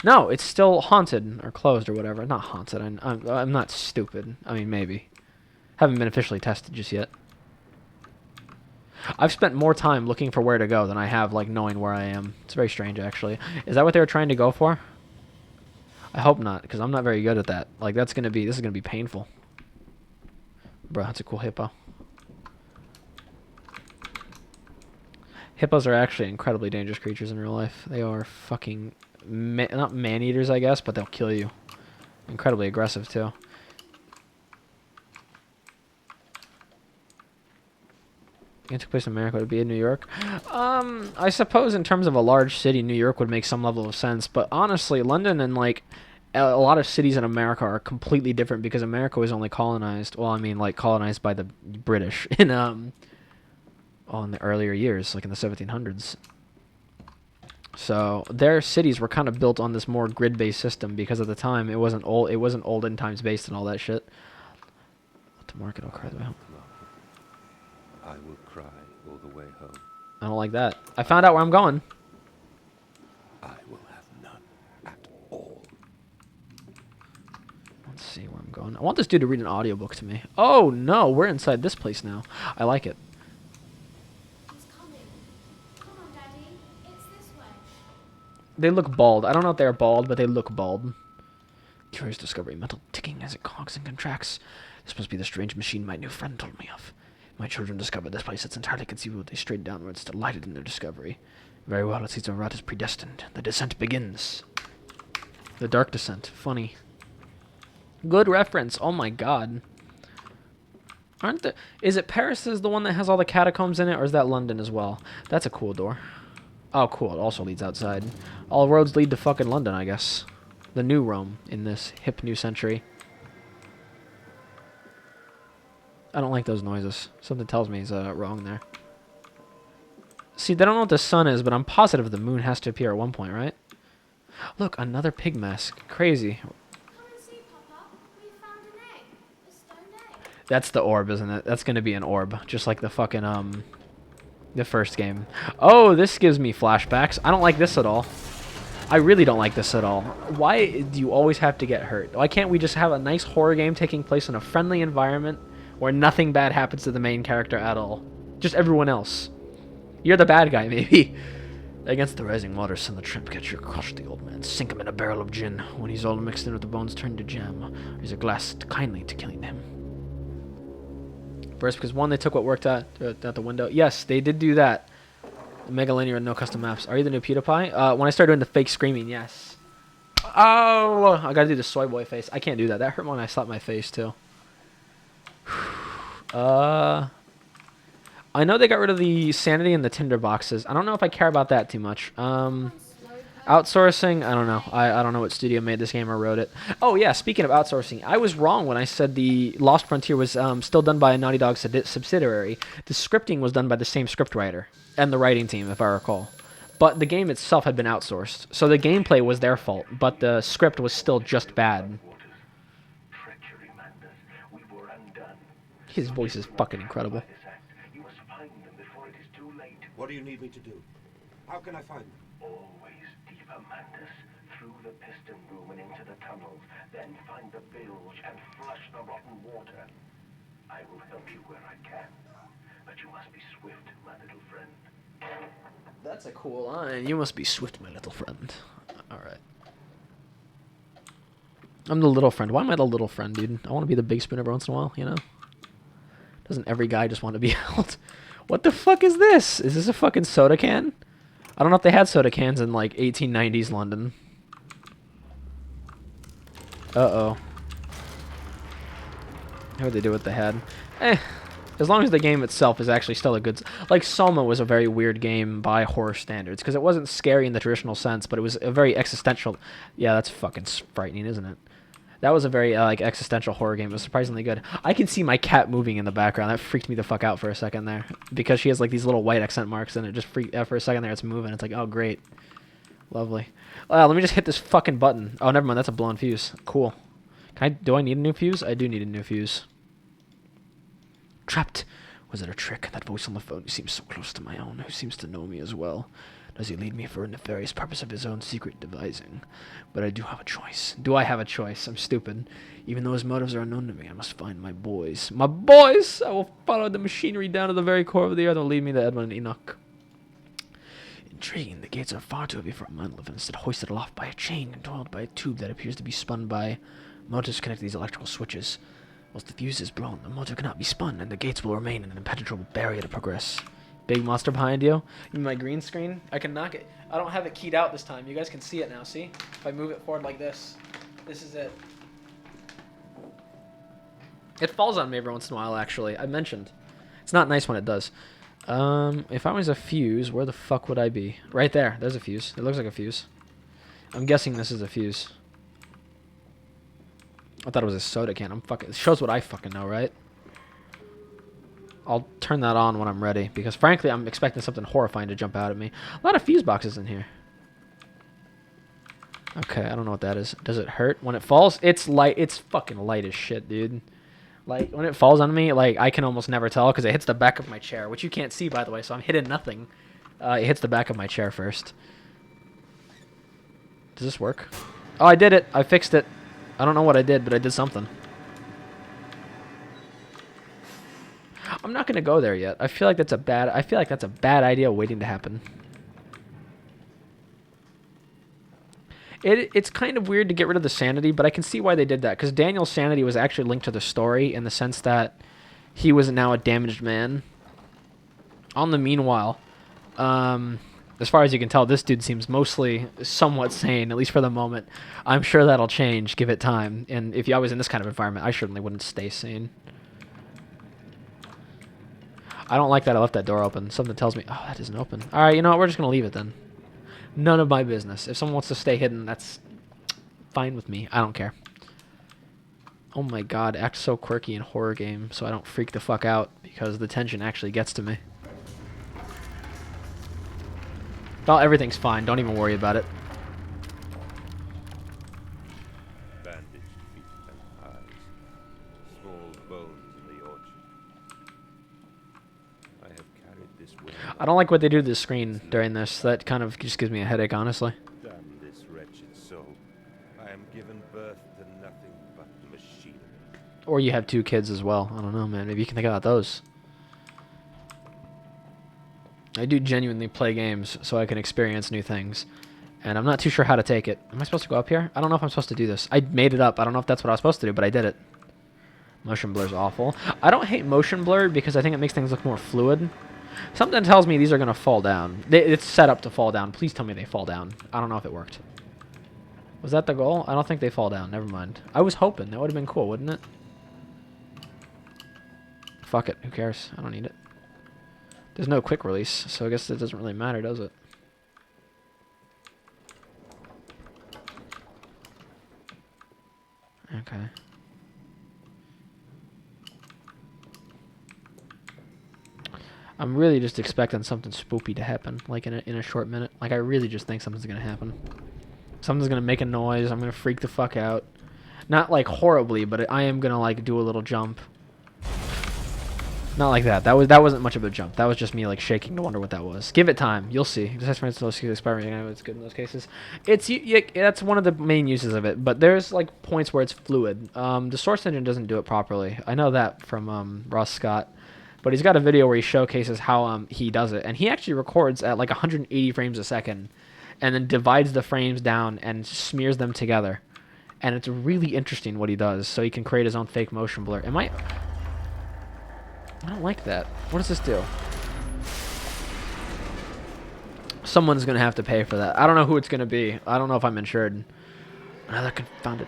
Speaker 1: No, it's still haunted or closed or whatever. Not haunted. I'm not stupid. I mean, maybe. Haven't been officially tested just yet. I've spent more time looking for where to go than I have, like, knowing where I am. It's very strange, actually. Is that what they were trying to go for? I hope not, because I'm not very good at that. Like, this is gonna be painful. Bro, that's a cool hippo. Hippos are actually incredibly dangerous creatures in real life. They are fucking, not man-eaters, I guess, but they'll kill you. Incredibly aggressive, too. It took place in America. Would it be in New York? I suppose in terms of a large city, New York would make some level of sense. But honestly, London and, like, a lot of cities in America are completely different, because America was only colonized. Well, I mean, like, colonized by the British in in the earlier years, like in the 1700s. So their cities were kind of built on this more grid-based system, because at the time it wasn't olden times based and all that shit. To market, I'll cry the way home.
Speaker 4: I will cry all the way home.
Speaker 1: I don't like that. I found out where I'm going.
Speaker 4: I will have none at all.
Speaker 1: Let's see where I'm going. I want this dude to read an audiobook to me. Oh no, we're inside this place now. I like it.
Speaker 3: He's coming. Come on, Daddy. It's this way.
Speaker 1: They look bald. I don't know if they're bald, but they look bald. Curious discovery. Metal ticking as it cogs and contracts. This must be the strange machine my new friend told me of. My children discovered this place. It's entirely conceivable they strayed downwards, delighted in their discovery. Very well, it seems our route is predestined. The descent begins. The dark descent. Funny. Good reference. Oh my god. Aren't the... Is it Paris is the one that has all the catacombs in it, or is that London as well? That's a cool door. Oh, cool. It also leads outside. All roads lead to fucking London, I guess. The new Rome in this hip new century. I don't like those noises. Something tells me he's wrong there. See, they don't know what the sun is, but I'm positive the moon has to appear at one point, right? Look, another pig mask. Crazy.
Speaker 3: Come and see, Papa. We found an egg. A stone egg.
Speaker 1: That's the orb, isn't it? That's gonna be an orb, just like the fucking the first game. Oh, this gives me flashbacks. I don't like this at all. I really don't like this at all. Why do you always have to get hurt? Why can't we just have a nice horror game taking place in a friendly environment where nothing bad happens to the main character at all? Just everyone else. You're the bad guy, maybe. Against the rising waters, send the tramp catcher, crush the old man, sink him in a barrel of gin. When he's all mixed in with the bones, turn to jam. There's a glass kindly to killing him. First, because one, they took what worked out the window. Yes, they did do that. Mega linear and no custom maps. Are you the new PewDiePie? When I start doing the fake screaming, yes. Oh, I gotta do the soy boy face. I can't do that. That hurt when I slapped my face too. I know they got rid of the sanity and the tinder boxes. I don't know if I care about that too much. Outsourcing, I don't know. I don't know what studio made this game or wrote it. Oh yeah, speaking of outsourcing, I was wrong when I said the Lost Frontier was still done by a Naughty Dog subsidiary. The scripting was done by the same scriptwriter and the writing team, if I recall. But the game itself had been outsourced, so the gameplay was their fault, but the script was still just bad.
Speaker 6: Treachery, madness. We were undone.
Speaker 1: His voice is fucking incredible.
Speaker 6: By this act, you must find them before it is too late.
Speaker 5: What do you need me to do? How can I find them?
Speaker 6: Always deeper, madness. Through the piston room and into the tunnels. Then find the bilge and flush the rotten water. I will help you where I can. But you must be swift, my little friend.
Speaker 1: That's a cool line. You must be swift, my little friend. Alright. I'm the little friend. Why am I the little friend, dude? I want to be the big spoon every once in a while, you know? Doesn't every guy just want to be held? What the fuck is this? Is this a fucking soda can? I don't know if they had soda cans in, like, 1890s London. Uh-oh. What they do what they had? As long as the game itself is actually still a good... Like, Soma was a very weird game by horror standards, because it wasn't scary in the traditional sense, but it was a very existential... Yeah, that's fucking frightening, isn't it? That was a very, like, existential horror game. It was surprisingly good. I can see my cat moving in the background. That freaked me the fuck out for a second there. Because she has, like, these little white accent marks, and it just freaked out for a second there. It's moving. It's like, oh, great. Lovely. Let me just hit this fucking button. Oh, never mind. That's a blown fuse. Cool. Do I need a new fuse? I do need a new fuse. Trapped. Was it a trick? That voice on the phone who seems so close to my own, who seems to know me as well. Does he lead me for a nefarious purpose of his own secret devising? But I do have a choice. Do I have a choice? I'm stupid. Even though his motives are unknown to me, I must find my boys. My boys! I will follow the machinery down to the very core of the earth and lead me to Edwin and Enoch. Intriguing. The gates are far too heavy for a man to live in, instead hoisted aloft by a chain, controlled by a tube that appears to be spun by motors connected to these electrical switches. Once the fuse is blown, the motor cannot be spun, and the gates will remain an impenetrable barrier to progress. Big monster behind you. In my green screen, I can knock it. I don't have it keyed out this time. You guys can see it now, see? If I move it forward like this, this is it. It falls on me every once in a while, actually. I mentioned. It's not nice when it does. If I was a fuse, where the fuck would I be? Right there. There's a fuse. It looks like a fuse. I'm guessing this is a fuse. I thought it was a soda can. It shows what I fucking know, right? I'll turn that on when I'm ready, because frankly, I'm expecting something horrifying to jump out at me. A lot of fuse boxes in here. Okay, I don't know what that is. Does it hurt when it falls? It's light. It's fucking light as shit, dude. Like, when it falls on me, like, I can almost never tell, because it hits the back of my chair, which you can't see, by the way, so I'm hitting nothing. It hits the back of my chair first. Does this work? Oh, I did it. I fixed it. I don't know what I did, but I did something. I'm not gonna go there yet. I feel like that's a bad idea waiting to happen. It's kind of weird to get rid of the sanity, but I can see why they did that, because Daniel's sanity was actually linked to the story in the sense that he was now a damaged man. On the meanwhile, as far as you can tell, this dude seems mostly somewhat sane, at least for the moment. I'm sure that'll change, give it time. And if I was in this kind of environment, I certainly wouldn't stay sane. I don't like that I left that door open. Something tells me, oh, that isn't open. All right, you know what? We're just going to leave it then. None of my business. If someone wants to stay hidden, that's fine with me. I don't care. Oh my god, act so quirky in horror game so I don't freak the fuck out, because the tension actually gets to me. Well, everything's fine. Don't even worry about it.
Speaker 4: Bandaged feet and eyes. Small bones in the orchard. I have carried this weight.
Speaker 1: I don't like what they do to the screen during this. That kind of just gives me a headache, honestly.
Speaker 4: Damn this wretched soul. I am given birth to nothing but machinery.
Speaker 1: Or you have 2 kids as well. I don't know, man. Maybe you can think about those. I do genuinely play games so I can experience new things. And I'm not too sure how to take it. Am I supposed to go up here? I don't know if I'm supposed to do this. I made it up. I don't know if that's what I was supposed to do, but I did it. Motion blur's awful. I don't hate motion blur because I think it makes things look more fluid. Something tells me these are going to fall down. It's set up to fall down. Please tell me they fall down. I don't know if it worked. Was that the goal? I don't think they fall down. Never mind. I was hoping. That would have been cool, wouldn't it? Fuck it. Who cares? I don't need it. There's no quick release, so I guess it doesn't really matter, does it? Okay. I'm really just expecting something spoopy to happen, like in a short minute. Like, I really just think something's gonna happen. Something's gonna make a noise. I'm gonna freak the fuck out. Not like horribly, but I am gonna like do a little jump. Not like that. That wasn't much of a jump. That was just me like shaking to wonder what that was. Give it time. You'll see. Just for instance, experiment. I know it's good in those cases. That's one of the main uses of it. But there's like points where it's fluid. The Source engine doesn't do it properly. I know that from Ross Scott. But he's got a video where he showcases how he does it, and he actually records at like 180 frames a second, and then divides the frames down and smears them together. And it's really interesting what he does. So he can create his own fake motion blur. I don't like that. What does this do? Someone's going to have to pay for that. I don't know who it's going to be. I don't know if I'm insured. Another confounded...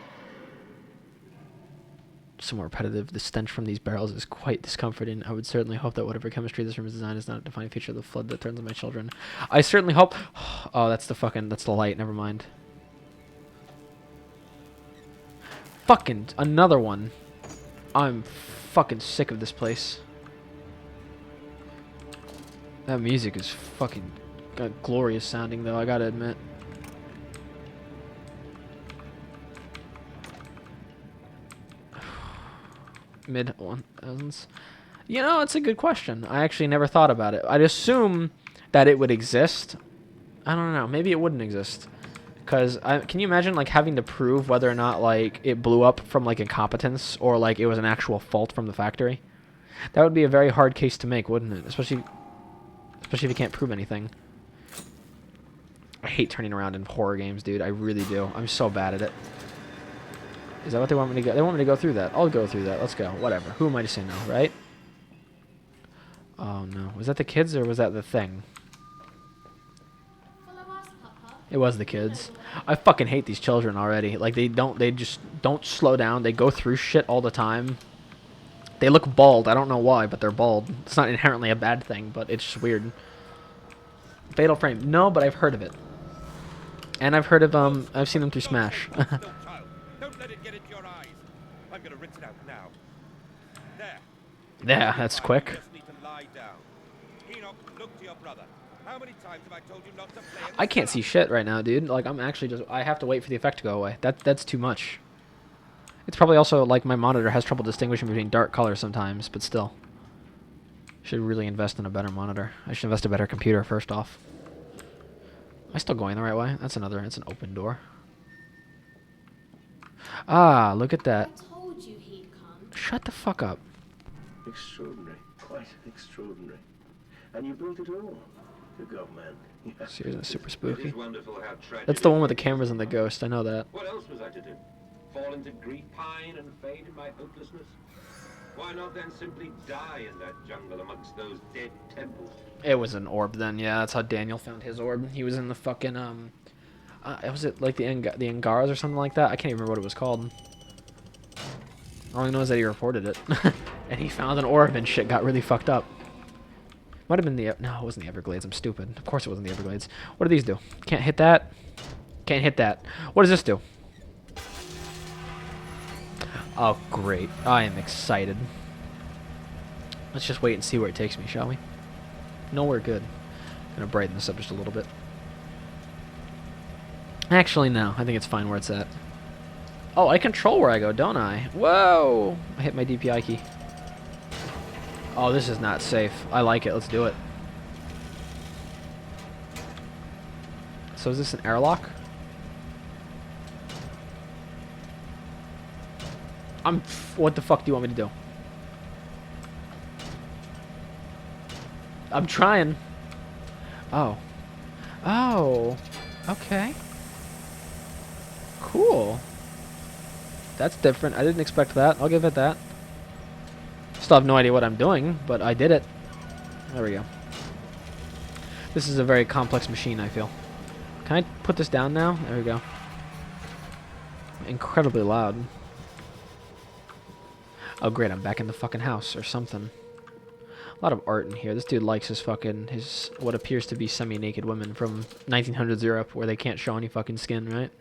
Speaker 1: So more repetitive. The stench from these barrels is quite discomforting. I would certainly hope that whatever chemistry this room is designed is not a defining feature of the flood that turns on my children. I certainly hope... Oh, that's the light. Never mind. Fucking another one. I'm fucking sick of this place. That music is fucking glorious sounding, though, I gotta admit. Mid-1000s. You know, it's a good question. I actually never thought about it. I'd assume that it would exist. I don't know. Maybe it wouldn't exist. Because, can you imagine, like, having to prove whether or not, like, it blew up from, like, incompetence or, like, it was an actual fault from the factory? That would be a very hard case to make, wouldn't it? Especially if you can't prove anything. I hate turning around in horror games, dude. I really do. I'm so bad at it. Is that what they want me to go? They want me to go through that. I'll go through that. Let's go. Whatever. Who am I to say no, right? Oh, no. Was that the kids or was that the thing?
Speaker 3: Follow us, Papa.
Speaker 1: It was the kids. I fucking hate these children already. Like, they just don't slow down. They go through shit all the time. They look bald. I don't know why, but they're bald. It's not inherently a bad thing, but it's just weird. Fatal Frame. No, but I've heard of it. And I've heard of, I've seen them through Smash.
Speaker 4: Don't let it get into your eyes. I'm gonna rinse it out now. There.
Speaker 1: Yeah, that's quick.
Speaker 4: You just need to lie down. Enoch, look to your brother. How many times have I told you not to play in the
Speaker 1: I can't see shit right now, dude. Like, I'm actually just... I have to wait for the effect to go away. That's too much. It's probably also, like, my monitor has trouble distinguishing between dark colors sometimes, but still. Should really invest in a better monitor. I should invest in a better computer, first off. Am I still going the right way? It's an open door. Ah, look at
Speaker 3: I
Speaker 1: that.
Speaker 3: told you he'd come.
Speaker 1: Shut the fuck up.
Speaker 6: Extraordinary. Quite extraordinary. And you built it all. to go, man. Yeah.
Speaker 1: Seriously, super
Speaker 5: It
Speaker 1: spooky.
Speaker 5: is wonderful how tragic.
Speaker 1: That's the one with the cameras and the ghost. I know that.
Speaker 5: What else was I to do? Fall into grief, pine, and fade in my hopelessness? Why not then simply die in that jungle amongst those dead temples?
Speaker 1: It was an orb then. Yeah, that's how Daniel found his orb. He was in the fucking was it like the Angaras or something like that? I can't even remember what it was called. All I know is that he reported it, and he found an orb and shit got really fucked up. Might have been the no, it wasn't the Everglades. I'm stupid. Of course it wasn't the Everglades. What do these do? Can't hit that. Can't hit that. What does this do? Oh great! I am excited. Let's just wait and see where it takes me, shall we? Nowhere good. Gonna brighten this up just a little bit. Actually, no. I think it's fine where it's at. Oh, I control where I go, don't I? Whoa! I hit my DPI key. Oh, this is not safe. I like it. Let's do it. So is this an airlock? What the fuck do you want me to do? I'm trying. Oh. Oh. Okay. Cool. That's different. I didn't expect that. I'll give it that. Still have no idea what I'm doing, but I did it. There we go. This is a very complex machine, I feel. Can I put this down now? There we go. Incredibly loud. Oh great, I'm back in the fucking house or something. A lot of art in here. This dude likes his what appears to be semi-naked women from 1900s Europe where they can't show any fucking skin, right?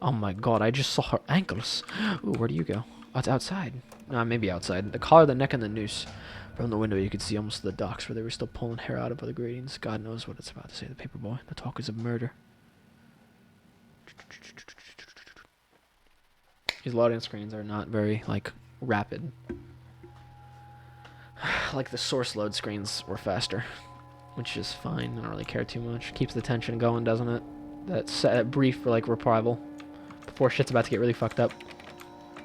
Speaker 1: Oh my god, I just saw her ankles. Ooh, where do you go? Oh, it's outside. Maybe outside. The collar, the neck, and the noose. From the window, you could see almost the docks where they were still pulling hair out of the gratings. God knows what it's about to say. The paper boy. The talk is of murder. These loading screens are not very, like, rapid. Like the source load screens were faster. Which is fine. I don't really care too much. Keeps the tension going, doesn't it? That brief, like, reprival. Before shit's about to get really fucked up.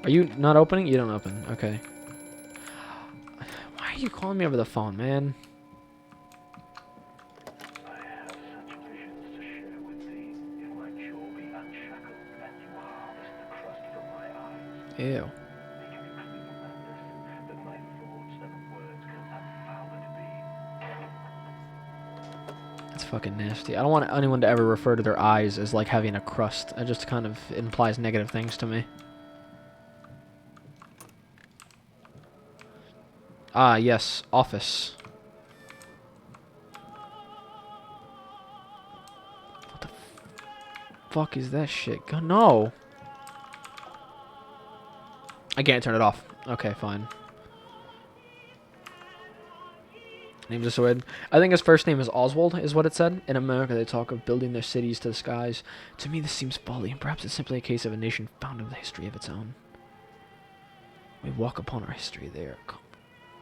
Speaker 1: Are you not opening? You don't open. Okay. Why are you calling me over the phone, man?
Speaker 6: I have such visions to share with thee. If my jaw be unshackled and you harvest the crust from my eyes.
Speaker 1: Ew.
Speaker 6: They can be clean like this, but my thoughts and words can have fouled be.
Speaker 1: That's fucking nasty. I don't want anyone to ever refer to their eyes as like having a crust. It just kind of implies negative things to me. Ah, yes. Office. What the fuck is that shit? God, no. I can't turn it off. Okay, fine. Name's a sword. I think his first name is Oswald, is what it said. In America, they talk of building their cities to the skies. To me, this seems folly. Perhaps it's simply a case of a nation founded with a history of its own. We walk upon our history there.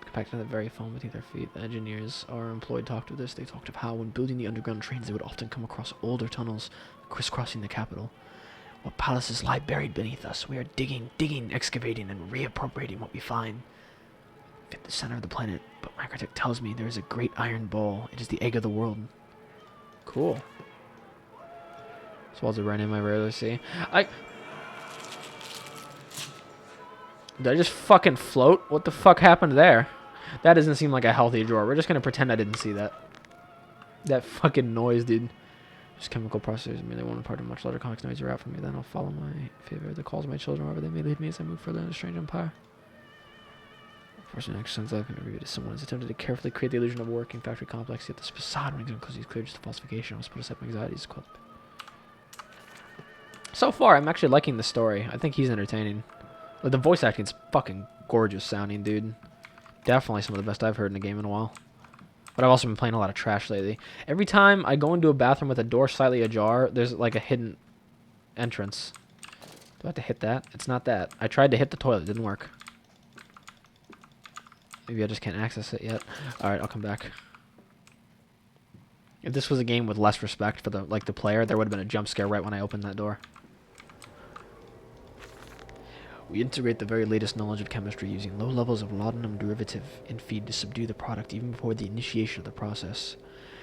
Speaker 1: Compacted to the very foam beneath their feet. The engineers are employed talked of this. They talked of how, when building the underground trains, they would often come across older tunnels crisscrossing the capital. What palaces lie buried beneath us? We are digging, excavating, and reappropriating what we find. At the center of the planet, but my critic tells me there is a great iron ball. It is the egg of the world. Cool. Swallows a rare name I rarely see. Did I just fucking float? What the fuck happened there? That doesn't seem like a healthy drawer. We're just gonna pretend I didn't see that. That fucking noise, dude. Just chemical processes merely one part of much larger complex noise are out for me. Then I'll follow my favor that calls my children wherever they may lead me as I move further in a strange empire. First and next since I've been reviewed as someone has attempted to carefully create the illusion of a working factory complex, yet the facade when it's clear just a falsification. I was put aside my anxieties. So far, I'm actually liking the story. I think he's entertaining. Like, the voice acting's fucking gorgeous sounding, dude. Definitely some of the best I've heard in a game in a while. But I've also been playing a lot of trash lately. Every time I go into a bathroom with a door slightly ajar, there's like a hidden entrance. Do I have to hit that? It's not that. I tried to hit the toilet. It didn't work. Maybe I just can't access it yet. Alright, I'll come back. If this was a game with less respect for the player, there would have been a jump scare right when I opened that door. We integrate the very latest knowledge of chemistry using low levels of laudanum derivative in feed to subdue the product even before the initiation of the process.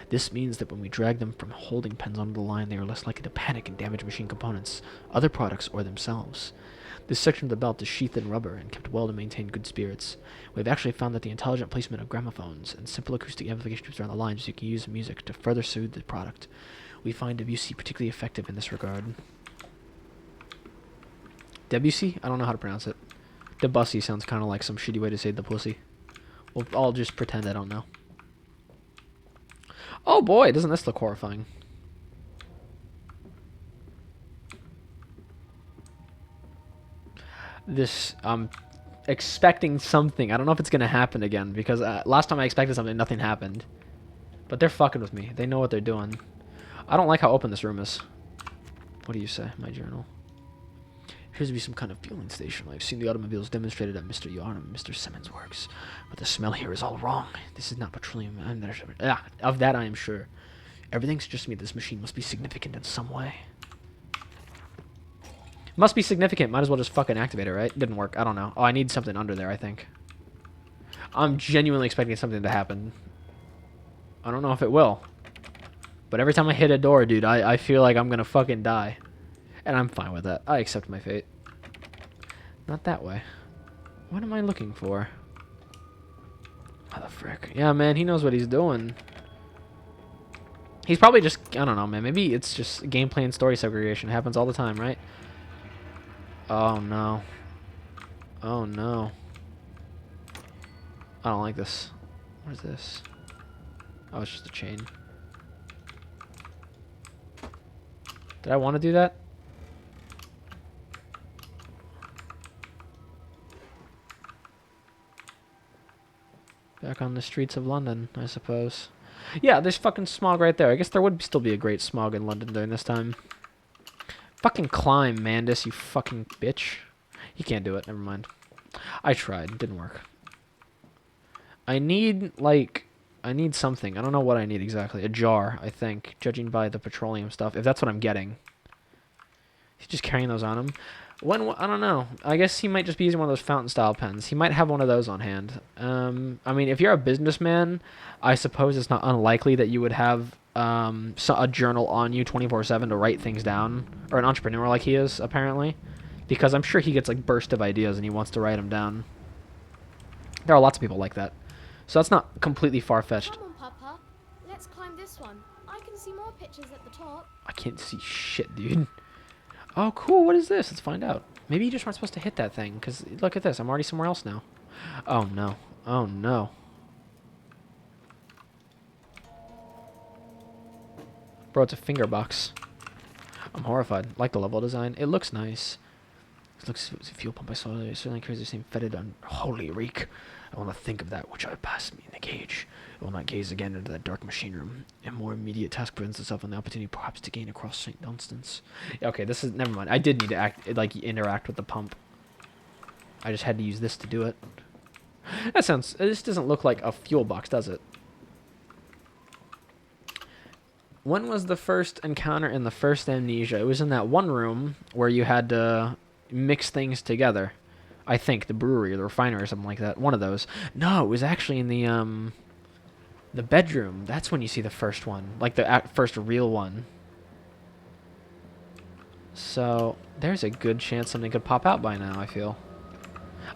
Speaker 1: This means that when we drag them from holding pens onto the line, they are less likely to panic and damage machine components, other products, or themselves. This section of the belt is sheathed in rubber and kept well to maintain good spirits. We have actually found that the intelligent placement of gramophones and simple acoustic amplification tubes around the lines so you can use music to further soothe the product. We find Debussy particularly effective in this regard. Debussy? I don't know how to pronounce it. Debussy sounds kind of like some shitty way to say the pussy. Well, I'll just pretend I don't know. Oh boy, doesn't this look horrifying? This, I'm expecting something. I don't know if it's going to happen again, because last time I expected something, nothing happened. But they're fucking with me. They know what they're doing. I don't like how open this room is. What do you say, my journal? Appears to be some kind of fueling station. I've seen the automobiles demonstrated at Mr. Yarnum and Mr. Simmons' works. But the smell here is all wrong. This is not petroleum. Of that I am sure. Everything suggests to me this machine must be significant in some way. Must be significant. Might as well just fucking activate it, right? Didn't work. I don't know. Oh, I need something under there, I think. I'm genuinely expecting something to happen. I don't know if it will. But every time I hit a door, dude, I feel like I'm gonna fucking die. And I'm fine with that. I accept my fate. Not that way. What am I looking for? How the frick? Yeah, man, he knows what he's doing. He's probably just... I don't know, man. Maybe it's just gameplay and story segregation. It happens all the time, right? Oh, no. Oh, no. I don't like this. What is this? Oh, it's just a chain. Did I want to do that? Back on the streets of London, I suppose. Yeah, there's fucking smog right there. I guess there would still be a great smog in London during this time. Fucking climb, Mandus, you fucking bitch. You can't do it, never mind. I tried, it didn't work. I need, like... I need something. I don't know what I need exactly. A jar, I think, judging by the petroleum stuff. If that's what I'm getting. He's just carrying those on him. I don't know. I guess he might just be using one of those fountain-style pens. He might have one of those on hand. I mean, if you're a businessman, I suppose it's not unlikely that you would have a journal on you 24/7 to write things down. Or an entrepreneur like he is, apparently. Because I'm sure he gets, like, burst of ideas and he wants to write them down. There are lots of people like that. So that's not completely far-fetched.
Speaker 3: Come on, Papa. Let's climb this one. I can see more pictures at the top.
Speaker 1: I can't see shit, dude. Oh, cool. What is this? Let's find out. Maybe you just weren't supposed to hit that thing, because look at this. I'm already somewhere else now. Oh, no. Oh, no. Bro, it's a finger box. I'm horrified. Like the level design. It looks nice. It looks like a fuel pump I saw earlier. It certainly carries the same fetid unholy reek. I want to think of that which I passed me in the cage. I will not gaze again into that dark machine room. A more immediate task presents itself on the opportunity perhaps to gain across St. Dunstan's. Okay, this is... Never mind. I did need to interact with the pump. I just had to use this to do it. That sounds... This doesn't look like a fuel box, does it? When was the first encounter in the first Amnesia? It was in that one room where you had to mix things together. I think the brewery or the refinery or something like that. One of those. No, it was actually in the bedroom. That's when you see the first one, like the first real one. So there's a good chance something could pop out by now. I feel.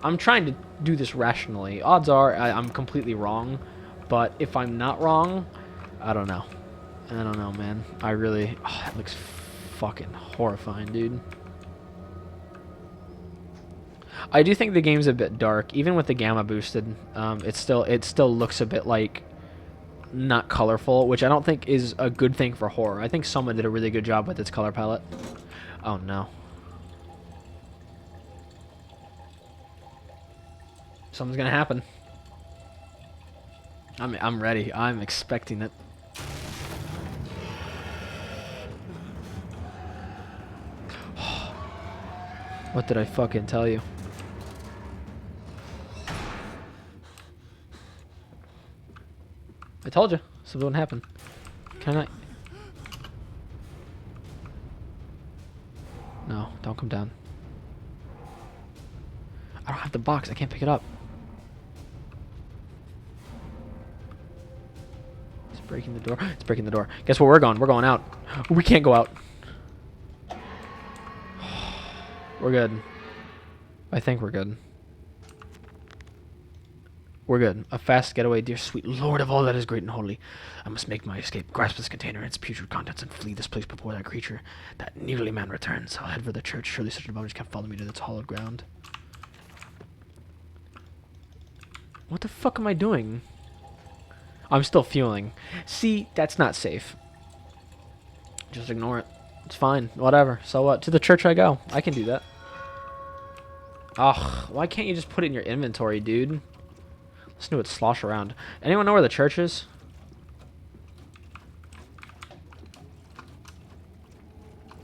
Speaker 1: I'm trying to do this rationally. Odds are I'm completely wrong, but if I'm not wrong, I don't know. I don't know, man. I really. Oh, that looks fucking horrifying, dude. I do think the game's a bit dark, even with the gamma boosted. It still looks a bit like not colorful, which I don't think is a good thing for horror. I think Soma did a really good job with its color palette. Oh no. Something's gonna happen. I'm ready. I'm expecting it. What did I fucking tell you? I told you. Something wouldn't happen. Can I? No, don't come down. I don't have the box. I can't pick it up. It's breaking the door. It's breaking the door. Guess where we're going? We're going out. We can't go out. We're good. I think we're good. We're good. A fast getaway, dear sweet Lord of all that is great and holy. I must make my escape, grasp this container and its putrid contents, and flee this place before that creature, that niggardly man returns. I'll head for the church. Surely such an abomination can't follow me to this hallowed ground. What the fuck am I doing? I'm still fueling. See, that's not safe. Just ignore it. It's fine. Whatever. So what? To the church I go. I can do that. Ugh. Why can't you just put it in your inventory, dude? Listen to it slosh around. Anyone know where the church is?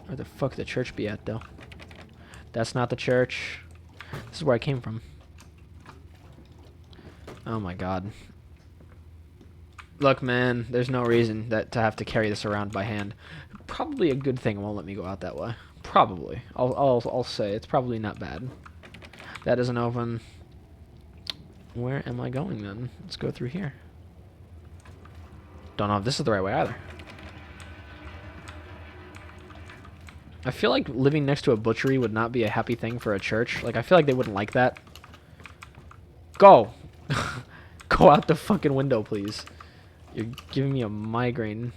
Speaker 1: Where the fuck the church be at, though? That's not the church. This is where I came from. Oh my god. Look, man, there's no reason to have to carry this around by hand. Probably a good thing it won't let me go out that way. Probably. I'll say it's probably not bad. That isn't open. Where am I going then? Let's go through here. Don't know if this is the right way either. I feel like living next to a butchery would not be a happy thing for a church. Like, I feel like they wouldn't like that. Go! Go out the fucking window, please. You're giving me a migraine.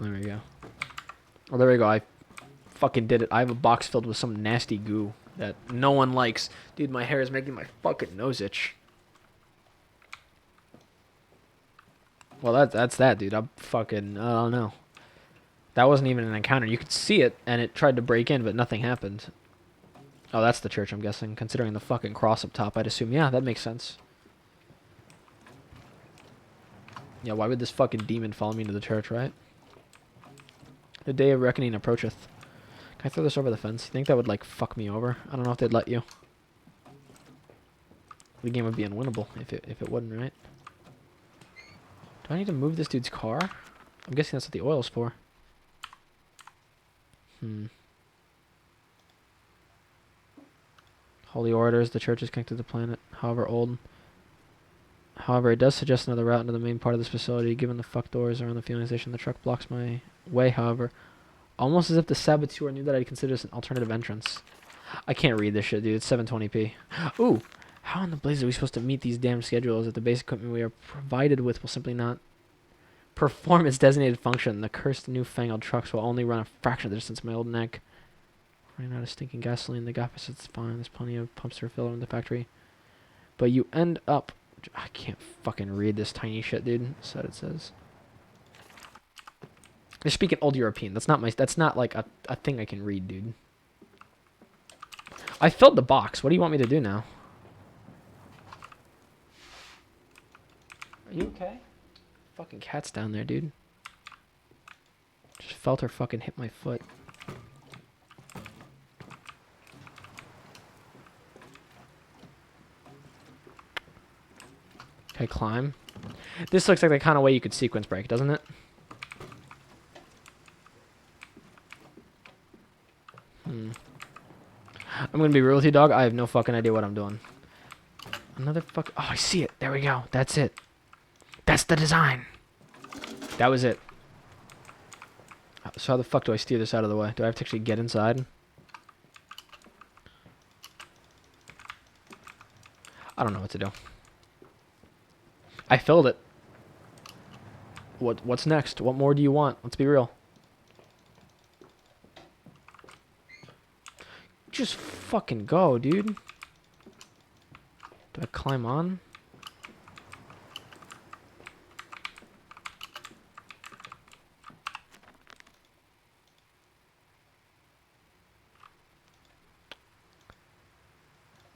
Speaker 1: There we go. Oh, there we go. I fucking did it. I have a box filled with some nasty goo that no one likes. Dude, my hair is making my fucking nose itch. Well, that's that, dude. I'm fucking... I don't know. That wasn't even an encounter. You could see it, and it tried to break in, but nothing happened. Oh, that's the church, I'm guessing. Considering the fucking cross up top, I'd assume. Yeah, that makes sense. Yeah, why would this fucking demon follow me into the church, right? The day of reckoning approacheth. Can I throw this over the fence? You think that would, like, fuck me over? I don't know if they'd let you. The game would be unwinnable if it wouldn't, right? Do I need to move this dude's car? I'm guessing that's what the oil's for. Holy orders, the church is connected to the planet, however old. However, it does suggest another route into the main part of this facility. Given the fuck doors around the fueling station, the truck blocks my way, however. Almost as if the saboteur knew that I'd consider this an alternative entrance. I can't read this shit, dude. It's 720p. Ooh! How in the blazes are we supposed to meet these damn schedules if the basic equipment we are provided with will simply not perform its designated function? The cursed newfangled trucks will only run a fraction of the distance of my old neck. Running out of stinking gasoline. The opposite's fine. There's plenty of pumps to refill in the factory. But you end up... I can't fucking read this tiny shit, dude. That's what it says. They're speaking old European. That's not like a thing I can read, dude. I filled the box. What do you want me to do now? Are you okay? Fucking cat's down there, dude. Just felt her fucking hit my foot. Can I climb? This looks like the kind of way you could sequence break, doesn't it? I'm gonna be real with you, dog. I have no fucking idea what I'm doing. Another fuck... Oh, I see it. There we go. That's it. That's the design. That was it. So how the fuck do I steer this out of the way? Do I have to actually get inside? I don't know what to do. I filled it. What's next? What more do you want? Let's be real. Just fucking go, dude. Do I climb on?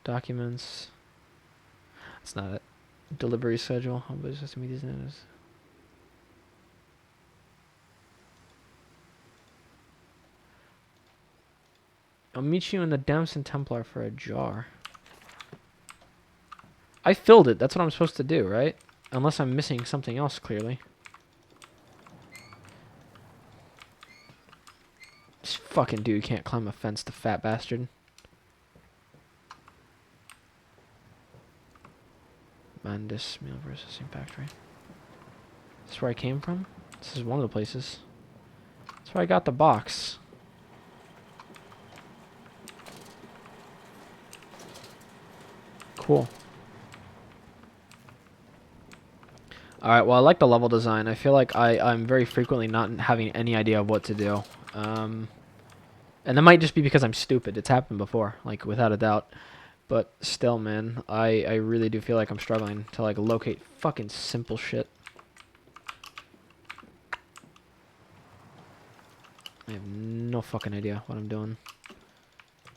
Speaker 1: Documents. That's not it. Delivery schedule. How about just meet these notices? I'll meet you in the Damson Templar for a jar. I filled it. That's what I'm supposed to do, right? Unless I'm missing something else, clearly. This fucking dude can't climb a fence, the fat bastard. Mandis meal processing factory. This is where I came from? This is one of the places. That's where I got the box. Cool. Alright, well, I like the level design. I feel like I'm very frequently not having any idea of what to do. And that might just be because I'm stupid. It's happened before, like, without a doubt. But still, man, I really do feel like I'm struggling to, like, locate fucking simple shit. I have no fucking idea what I'm doing.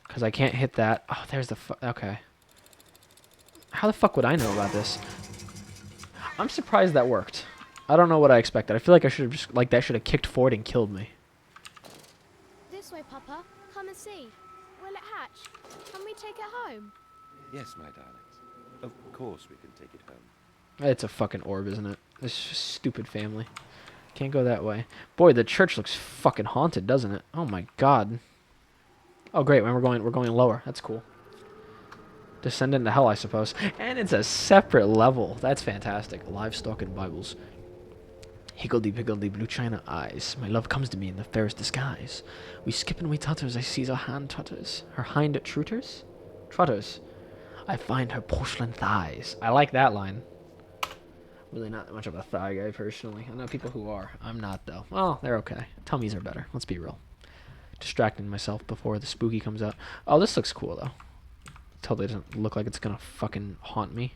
Speaker 1: Because I can't hit that. Oh, there's the okay. How the fuck would I know about this? I'm surprised that worked. I don't know what I expected. I feel like I should have just, like, that should have kicked forward and killed me.
Speaker 3: This way, Papa. Come and see. Will it hatch? Can we take it home?
Speaker 4: Yes, my darlings. Of course we can take it home.
Speaker 1: It's a fucking orb, isn't it? This stupid family. Can't go that way. Boy, the church looks fucking haunted, doesn't it? Oh my god. Oh great, when we're going lower. That's cool. Descend into hell, I suppose. And it's a separate level. That's fantastic. Livestock and Bibles. Higgledy-piggledy blue china eyes. My love comes to me in the fairest disguise. We skip and we tutters. I seize her hand tutters. Her hind trutters? Trutters. I find her porcelain thighs. I like that line. Really not much of a thigh guy, personally. I know people who are. I'm not, though. Well, they're okay. Tummies are better. Let's be real. Distracting myself before the spooky comes out. Oh, this looks cool, though. Totally doesn't look like it's gonna fucking haunt me.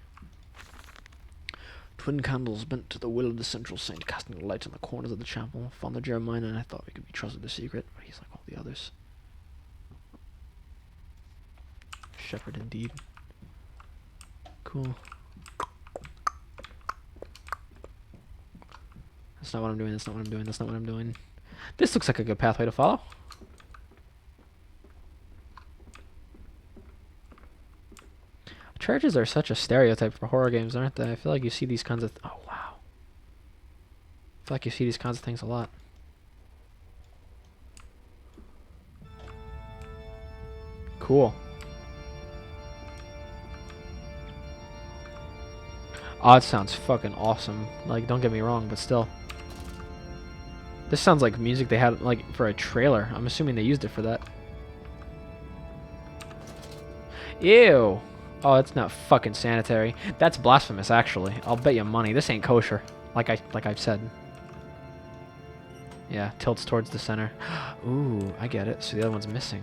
Speaker 1: Twin candles bent to the will of the central saint, casting light in the corners of the chapel. Father Jeremiah and I thought we could be trusted the secret, but he's like all the others. Shepherd indeed. Cool. That's not what I'm doing, that's not what I'm doing, that's not what I'm doing. This looks like a good pathway to follow. Churches are such a stereotype for horror games, aren't they? I feel like you see these kinds of... oh, wow. I feel like you see these kinds of things a lot. Cool. Oh, it sounds fucking awesome. Like, don't get me wrong, but still. This sounds like music they had, like, for a trailer. I'm assuming they used it for that. Ew. Oh, it's not fucking sanitary. That's blasphemous, actually. I'll bet you money. This ain't kosher. Like I've said. Yeah, tilts towards the center. Ooh, I get it. So the other one's missing.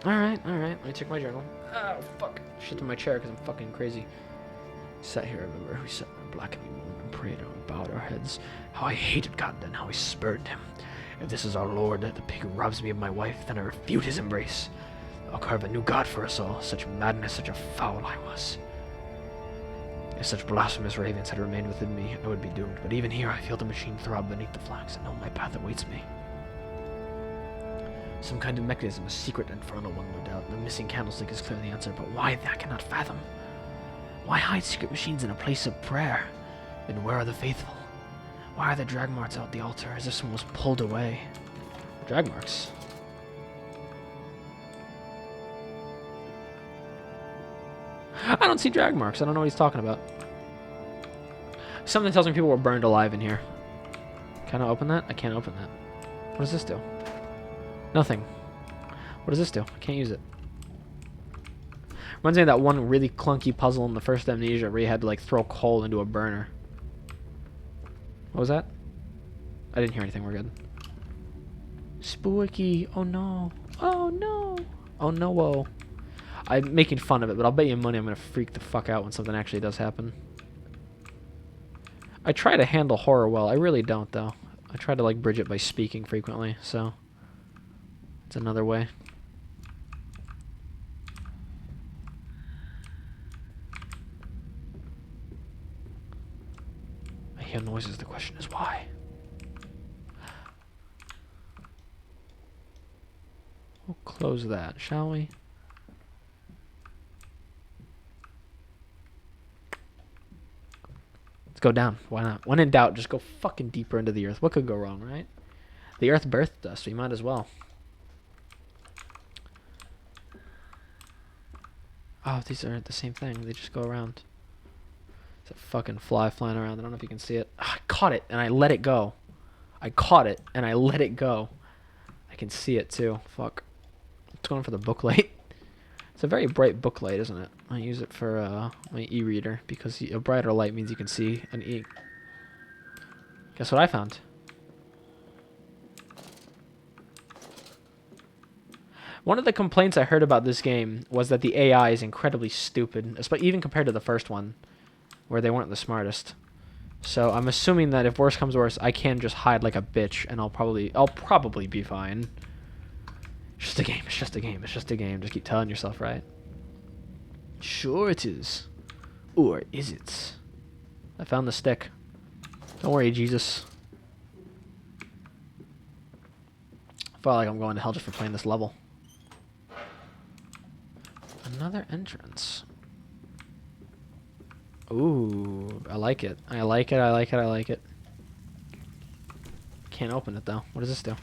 Speaker 1: Alright, alright. Let me check my journal. Oh, fuck. Shit in my chair because I'm fucking crazy. Sat here, I remember. We sat in black and we moaned and prayed and we bowed our heads. How I hated God and how I spurned him. If this is our Lord, the pig who robs me of my wife, then I refute his embrace. I'll carve a new god for us all. Such madness, such a foul I was. If such blasphemous ravings had remained within me, I would be doomed. But even here, I feel the machine throb beneath the flags and know my path awaits me. Some kind of mechanism, a secret infernal one, no doubt. The missing candlestick is clearly the answer, but why that I cannot fathom. Why hide secret machines in a place of prayer? And where are the faithful? Why are there drag marks out the altar, as if someone was pulled away? Drag marks? I don't see drag marks. I don't know what he's talking about. Something tells me people were burned alive in here. Can I open that? I can't open that. What does this do? Nothing. What does this do? I can't use it. Reminds me of that one really clunky puzzle in the first Amnesia where you had to like throw coal into a burner. What was that? I didn't hear anything. We're good. Spooky. Oh no. Oh no. Oh no. Whoa. I'm making fun of it, but I'll bet you money I'm going to freak the fuck out when something actually does happen. I try to handle horror well. I really don't, though. I try to, like, bridge it by speaking frequently, so... it's another way. I hear noises. The question is why? We'll close that, shall we? Let's go down. Why not? When in doubt, just go fucking deeper into the earth. What could go wrong, right? The earth birthed us. We might as well. Oh, these are the same thing. They just go around. It's a fucking fly flying around. I don't know if you can see it. I caught it and I let it go. I caught it and I let it go. I can see it too. Fuck. It's going for the book light. It's a very bright book light, isn't it? I use it for my e-reader because a brighter light means you can see an e. Guess what I found? One of the complaints I heard about this game was that the AI is incredibly stupid, even compared to the first one, where they weren't the smartest. So I'm assuming that if worse comes to worse, I can just hide like a bitch, and I'll probably be fine. It's just a game. It's just a game. It's just a game. Just keep telling yourself, right? Sure it is. Or is it? I found the stick. Don't worry, Jesus. I feel like I'm going to hell just for playing this level. Another entrance. Ooh, I like it. I like it, I like it, I like it. Can't open it though. What does this do?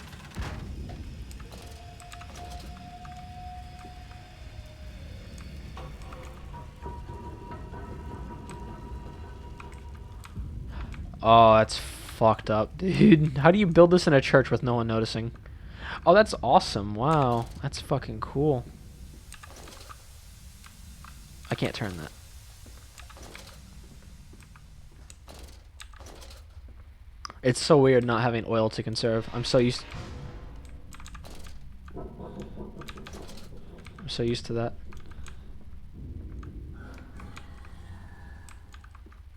Speaker 1: Oh, that's fucked up, dude. How do you build this in a church with no one noticing? Oh, that's awesome. Wow. That's fucking cool. I can't turn that. It's so weird not having oil to conserve. I'm so used to that.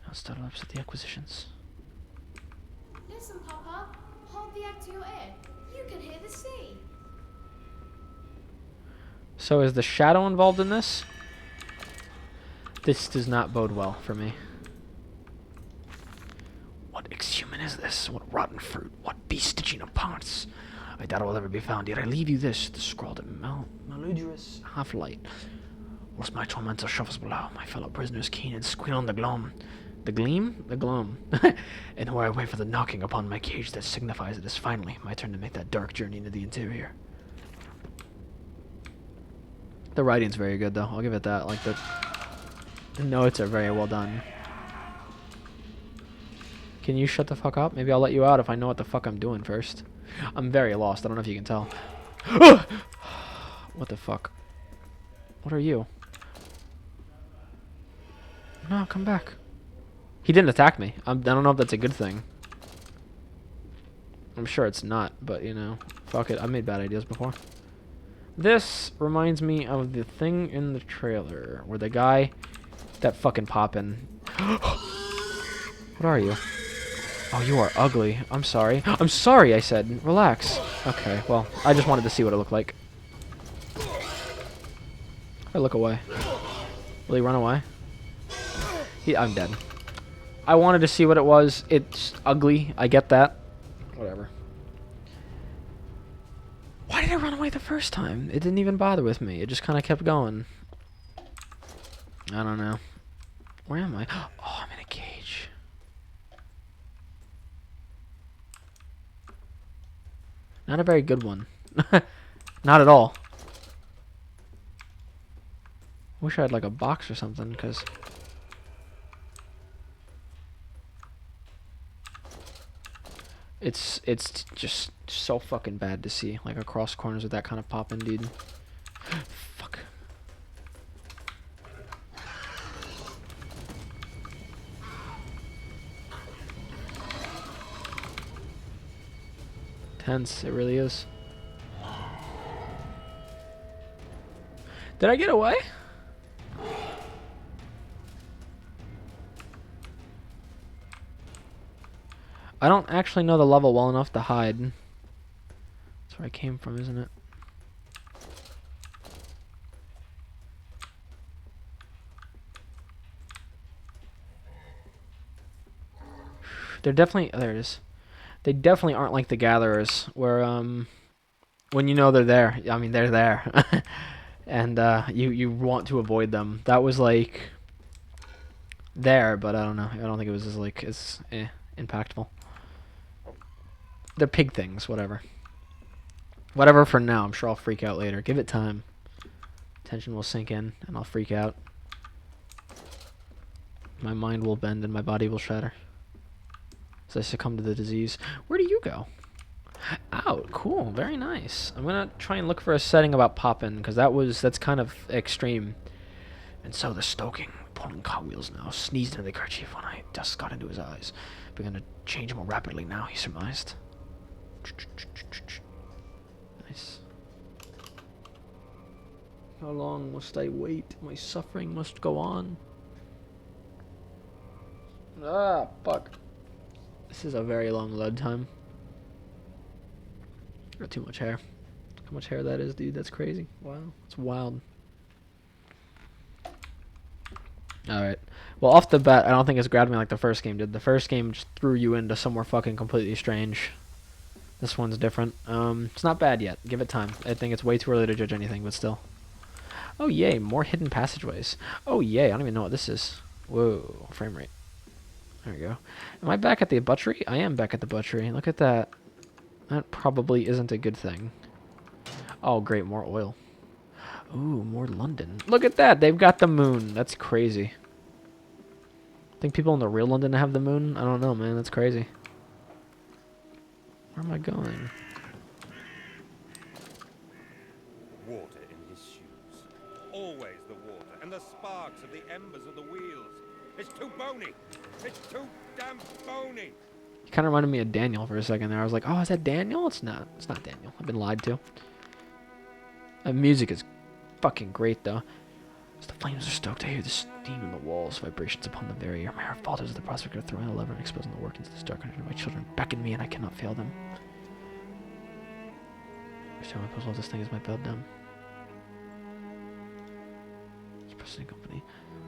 Speaker 1: I'll start up with the acquisitions.
Speaker 3: Listen, Papa. Hold the egg to your ear. You can hear the sea.
Speaker 1: So is the shadow involved in this? This does not bode well for me. What exhuman is this? What rotten fruit? What beast did you know parts? I doubt it will ever be found, yet I leave you this, the scrawled malodorous half-light. Whilst my tormentor shuffles below, my fellow prisoners keen and squeal on the gloam. The gleam? The gloam. And where I wait for the knocking upon my cage that signifies it is finally my turn to make that dark journey into the interior. The writing's very good, though. I'll give it that. Like, the notes are very well done. Can you shut the fuck up? Maybe I'll let you out if I know what the fuck I'm doing first. I'm very lost. I don't know if you can tell. What the fuck? What are you? No, come back. He didn't attack me. I don't know if that's a good thing. I'm sure it's not, but you know, fuck it. I've made bad ideas before. This reminds me of the thing in the trailer where the guy that fucking poppin'. What are you? Oh, you are ugly. I'm sorry. I'm sorry, I said. Relax. Okay, well, I just wanted to see what it looked like. I look away. Will he run away? I'm dead. I wanted to see what it was. It's ugly. I get that. Whatever. Why did I run away the first time? It didn't even bother with me. It just kind of kept going. I don't know. Where am I? Oh, I'm in a cage. Not a very good one. Not at all. Wish I had like a box or something, because... It's just so fucking bad to see, like, across corners with that kind of poppin', dude. Fuck. Tense, it really is. Did I get away? I don't actually know the level well enough to hide. That's where I came from, isn't it? They're definitely... Oh, there it is. They definitely aren't like the Gatherers, where, when you know they're there, I mean, they're there. And, you want to avoid them. That was, like, there, but I don't know. I don't think it was as impactful. They're pig things, whatever. Whatever for now. I'm sure I'll freak out later. Give it time. Tension will sink in, and I'll freak out. My mind will bend and my body will shatter as I succumb to the disease. Where do you go? Out. Cool. Very nice. I'm gonna try and look for a setting about poppin', because that's kind of extreme. And so the stoking, pulling cogwheels now, sneezed into the kerchief when I dust got into his eyes. Began to change more rapidly now, he surmised. Nice. How long must I wait? My suffering must go on. Ah, fuck. This is a very long load time. Got too much hair. How much hair that is, dude. That's crazy. Wow. It's wild. Alright. Well, off the bat, I don't think it's grabbed me like the first game did. The first game just threw you into somewhere fucking completely strange. This one's different. It's not bad yet. Give it time. I think it's way too early to judge anything, but still. Oh, yay. More hidden passageways. Oh, yay. I don't even know what this is. Whoa. Frame rate. There we go. Am I back at the butchery? I am back at the butchery. Look at that. That probably isn't a good thing. Oh, great. More oil. Ooh, more London. Look at that. They've got the moon. That's crazy. Think people in the real London have the moon? I don't know, man. That's crazy. Where am I going?
Speaker 4: Water in his shoes. Always the water, and the sparks of the embers of the wheels. It's too bony. It's too damn bony.
Speaker 1: He kind of reminded me of Daniel for a second there. I was like, oh, is that Daniel? It's not. It's not Daniel. I've been lied to. The music is fucking great, though. As the flames are stoked, I hear the steam in the walls, vibrations upon the barrier. My heart falters at the prospect of throwing a lever and exposing the workings of this dark country. My children beckon me, and I cannot fail them. Every time I puzzle this thing is my beldam. This pressing company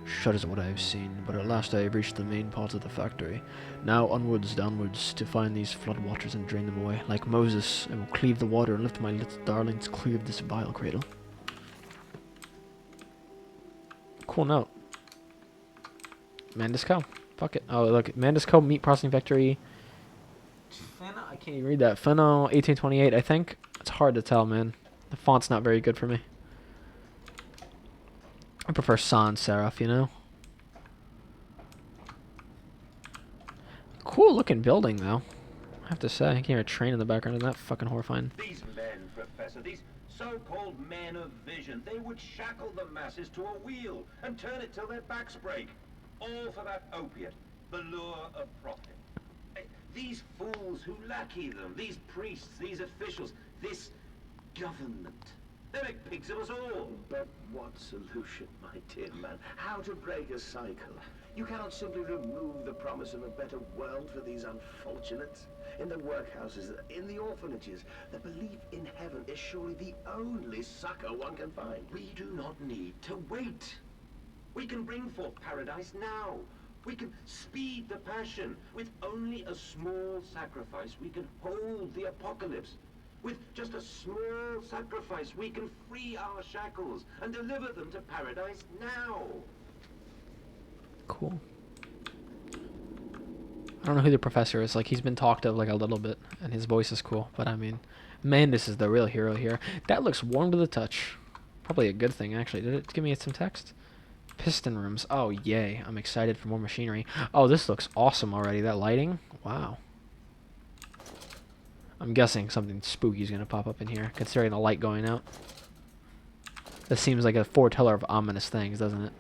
Speaker 1: shudders at what I have seen, but at last I have reached the main part of the factory. Now onwards, downwards, to find these flood waters and drain them away. Like Moses, I will cleave the water and lift my little darlings clear of this vile cradle. Cool note. Mandisco. Fuck it. Oh, look. Mandisco Meat Processing Factory. Fenno? I can't even read that. Fenno 1828, I think. It's hard to tell, man. The font's not very good for me. I prefer sans serif, you know? Cool looking building, though. I have to say. I can hear a train in the background. Isn't that fucking horrifying?
Speaker 5: These men, Professor, these so-called men of vision, they would shackle the masses to a wheel and turn it till their backs break. All for that opiate, the lure of profit. These fools who lackey them, these priests, these officials, this government, they make pigs of us all.
Speaker 6: But what solution, my dear man? How to break a cycle? You cannot simply remove the promise of a better world for these unfortunates. In the workhouses, in the orphanages, the belief in heaven is surely the only succor one can find.
Speaker 5: We do not need to wait. We can bring forth paradise now. We can speed the passion. With only a small sacrifice, we can hold the apocalypse. With just a small sacrifice, we can free our shackles and deliver them to paradise now.
Speaker 1: Cool. I don't know who the professor is. Like, he's been talked of like a little bit, and his voice is cool. But I mean, Mandis is the real hero here. That looks warm to the touch. Probably a good thing, actually. Did it give me some text? Piston rooms. Oh, yay. I'm excited for more machinery. Oh, this looks awesome already. That lighting? Wow. I'm guessing something spooky is going to pop up in here, considering the light going out. This seems like a foreteller of ominous things, doesn't it?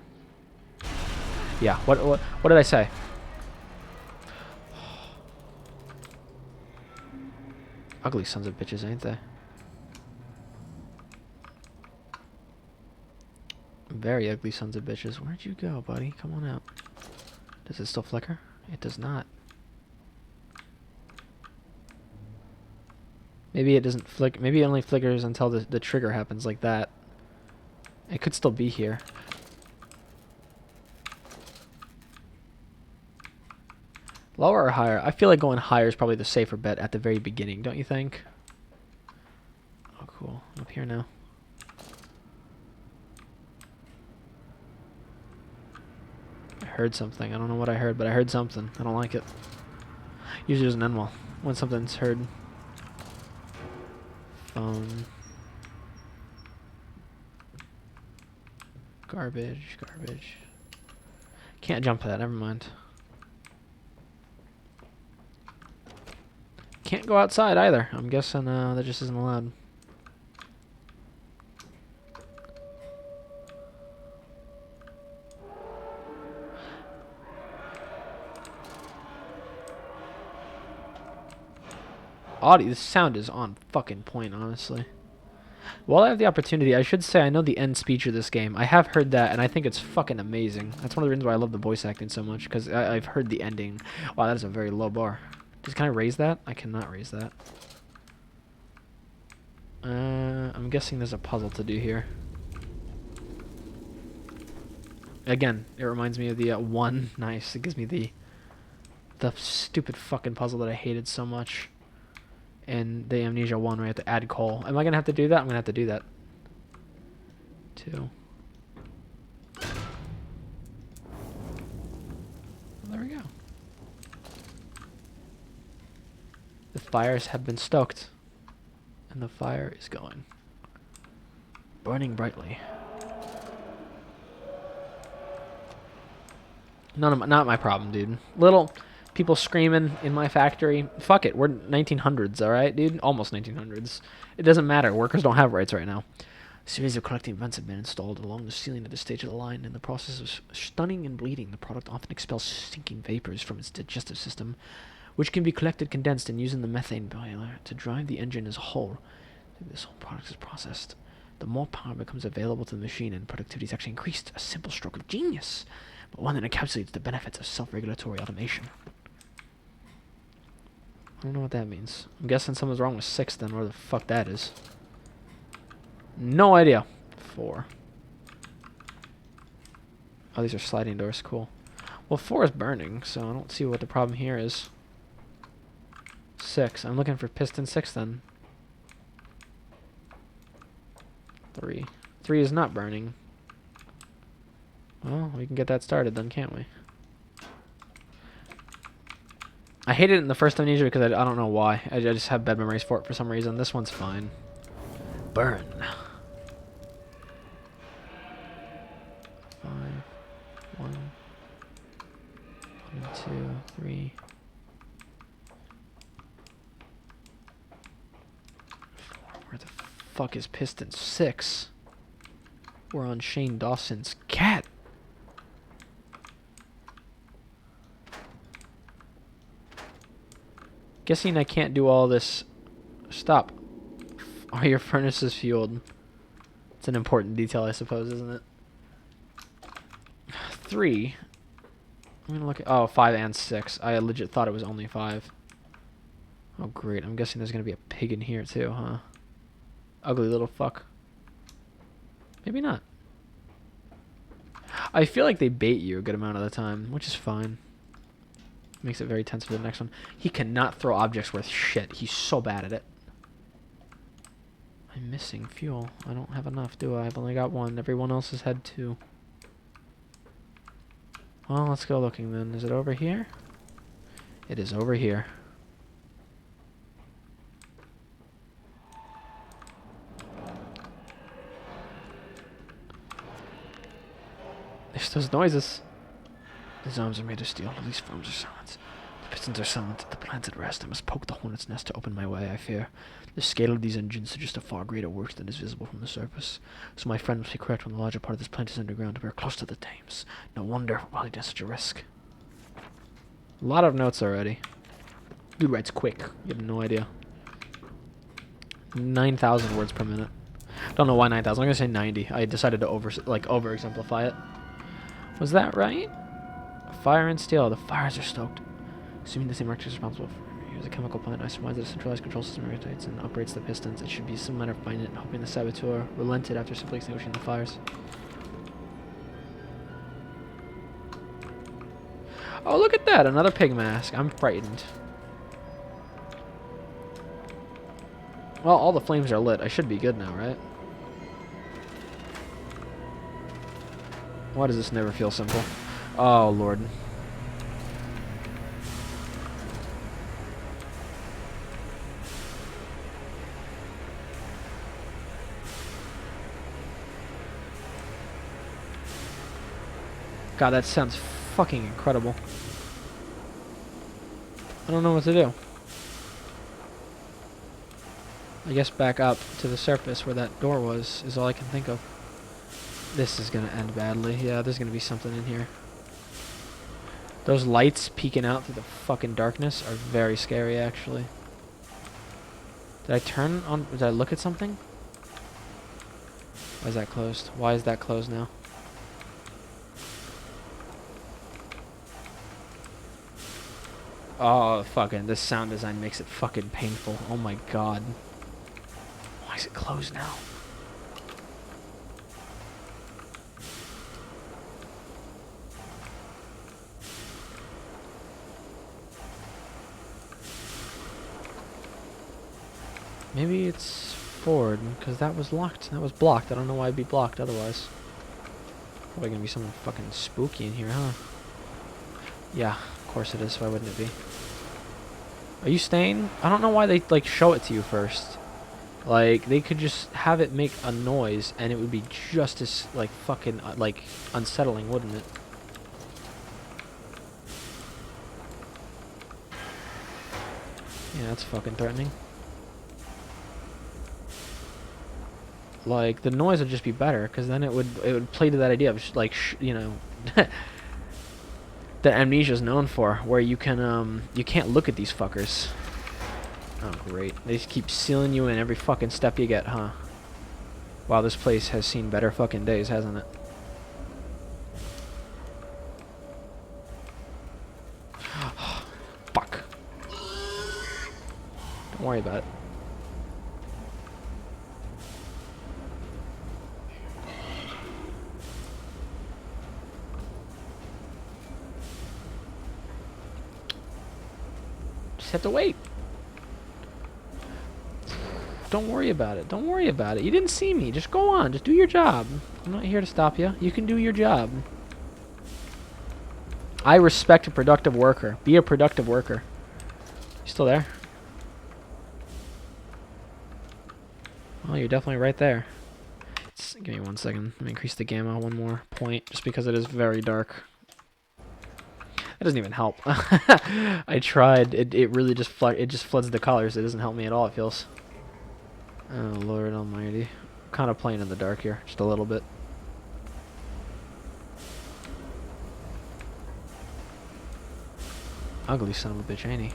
Speaker 1: Yeah, what did I say? Ugly sons of bitches, ain't they? Very ugly sons of bitches. Where'd you go, buddy? Come on out. Does it still flicker? It does not. Maybe it doesn't flick. Maybe it only flickers until the trigger happens like that. It could still be here. Lower or higher? I feel like going higher is probably the safer bet at the very beginning, don't you think? Oh, cool. I'm up here now. I heard something. I don't know what I heard, but I heard something. I don't like it. Usually doesn't end well when something's heard. Phone. Garbage, garbage. Can't jump that, never mind. Can't go outside either. I'm guessing that just isn't allowed. Audio the sound is on fucking point, honestly. While I have the opportunity, I should say I know the end speech of this game. I have heard that, and I think it's fucking amazing. That's one of the reasons why I love the voice acting so much, because I've heard the ending. Wow, that is a very low bar. Can I raise that? I cannot raise that. I'm guessing there's a puzzle to do here. Again, it reminds me of the one. Nice. It gives me the stupid fucking puzzle that I hated so much. And the Amnesia 1 where I have to add coal. Am I going to have to do that? I'm going to have to do that. 2. There we go. The fires have been stoked. And the fire is going. Burning brightly. Not my problem, dude. Little people screaming in my factory. Fuck it, we're 1900s, alright, dude? Almost 1900s. It doesn't matter. Workers don't have rights right now. A series of collecting vents have been installed along the ceiling at this stage of the line. In the process of stunning and bleeding, the product often expels stinking vapors from its digestive system, which can be collected, condensed, and used in the methane boiler to drive the engine as a whole. This whole product is processed. The more power becomes available to the machine and productivity is actually increased. A simple stroke of genius, but one that encapsulates the benefits of self-regulatory automation. I don't know what that means. I'm guessing something's wrong with 6 then, where the fuck that is. No idea. 4. Oh, these are sliding doors. Cool. Well, 4 is burning, so I don't see what the problem here is. 6. I'm looking for piston 6 then. 3. 3 is not burning. Well, we can get that started then, can't we? I hated it in the first Amnesia because I don't know why. I just have bad memories for it for some reason. This one's fine. Burn. 5. 1. 2, 3. 4. Where the fuck is piston 6? We're on Shane Dawson's cat. Guessing I can't do all this. Stop. Are your furnaces fueled? It's an important detail, I suppose, isn't it? 3. I'm gonna look at 5 and 6. I legit thought it was only 5. Oh great, I'm guessing there's gonna be a pig in here too, huh? Ugly little fuck. Maybe not. I feel like they bait you a good amount of the time, which is fine. Makes it very tense for the next one. He cannot throw objects worth shit. He's so bad at it. I'm missing fuel. I don't have enough, do I? I've only got 1. Everyone else has had 2. Well, let's go looking then. Is it over here? It is over here. There's those noises. These arms are made of steel. These forms are silent. The pistons are silent. The planet's at rest. I must poke the hornet's nest to open my way, I fear. The scale of these engines suggests a far greater work than is visible from the surface. So my friend must be correct when the larger part of this planet is underground. We are close to the Thames. No wonder we're willing to such a risk. A lot of notes already. Dude writes quick. You have no idea. 9,000 words per minute. Don't know why 9,000. I'm gonna say 90. I decided to over exemplify it. Was that right? Fire and steel. The fires are stoked. Assuming the same reactor is responsible for here's a chemical plant. I surmise that a centralized control system rotates and operates the pistons. It should be some matter of finding it, hoping the saboteur relented after simply extinguishing the fires. Oh, look at that! Another pig mask. I'm frightened. Well, all the flames are lit. I should be good now, right? Why does this never feel simple? Oh, Lord. God, that sounds fucking incredible. I don't know what to do. I guess back up to the surface where that door was is all I can think of. This is gonna end badly. Yeah, there's gonna be something in here. Those lights peeking out through the fucking darkness are very scary, actually. Did I turn on... Did I look at something? Why is that closed? Why is that closed now? Oh, fucking... This sound design makes it fucking painful. Oh my god. Why is it closed now? Maybe it's forward, because that was locked. That was blocked. I don't know why it'd be blocked otherwise. Probably gonna be something fucking spooky in here, huh? Yeah, of course it is. Why wouldn't it be? Are you staying? I don't know why they, like, show it to you first. Like, they could just have it make a noise, and it would be just as, like, fucking, like, unsettling, wouldn't it? Yeah, that's fucking threatening. Like, the noise would just be better, because then it would play to that idea of, like, you know, that Amnesia is known for, where you can, you can't look at these fuckers. Oh, great. They just keep sealing you in every fucking step you get, huh? Wow, this place has seen better fucking days, hasn't it? Fuck. Don't worry about it. Just have to wait. Don't worry about it. Don't worry about it. You didn't see me. Just go on. Just do your job. I'm not here to stop you. You can do your job. I respect a productive worker. Be a productive worker. You still there? Well, you're definitely right there. Give me 1 second. Let me increase the gamma 1 more point, just because it is very dark. That doesn't even help. I tried. It really just floods the colors. It doesn't help me at all, it feels. Oh, Lord almighty. I'm kind of playing in the dark here, just a little bit. Ugly son of a bitch, ain't he?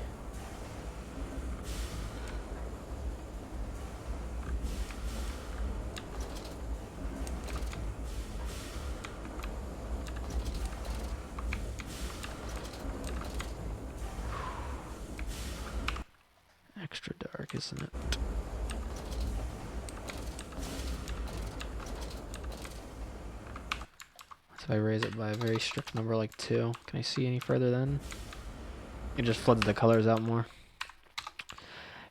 Speaker 1: Extra dark, isn't it? If I raise it by a very strict number like 2, can I see any further then? It just floods the colors out more.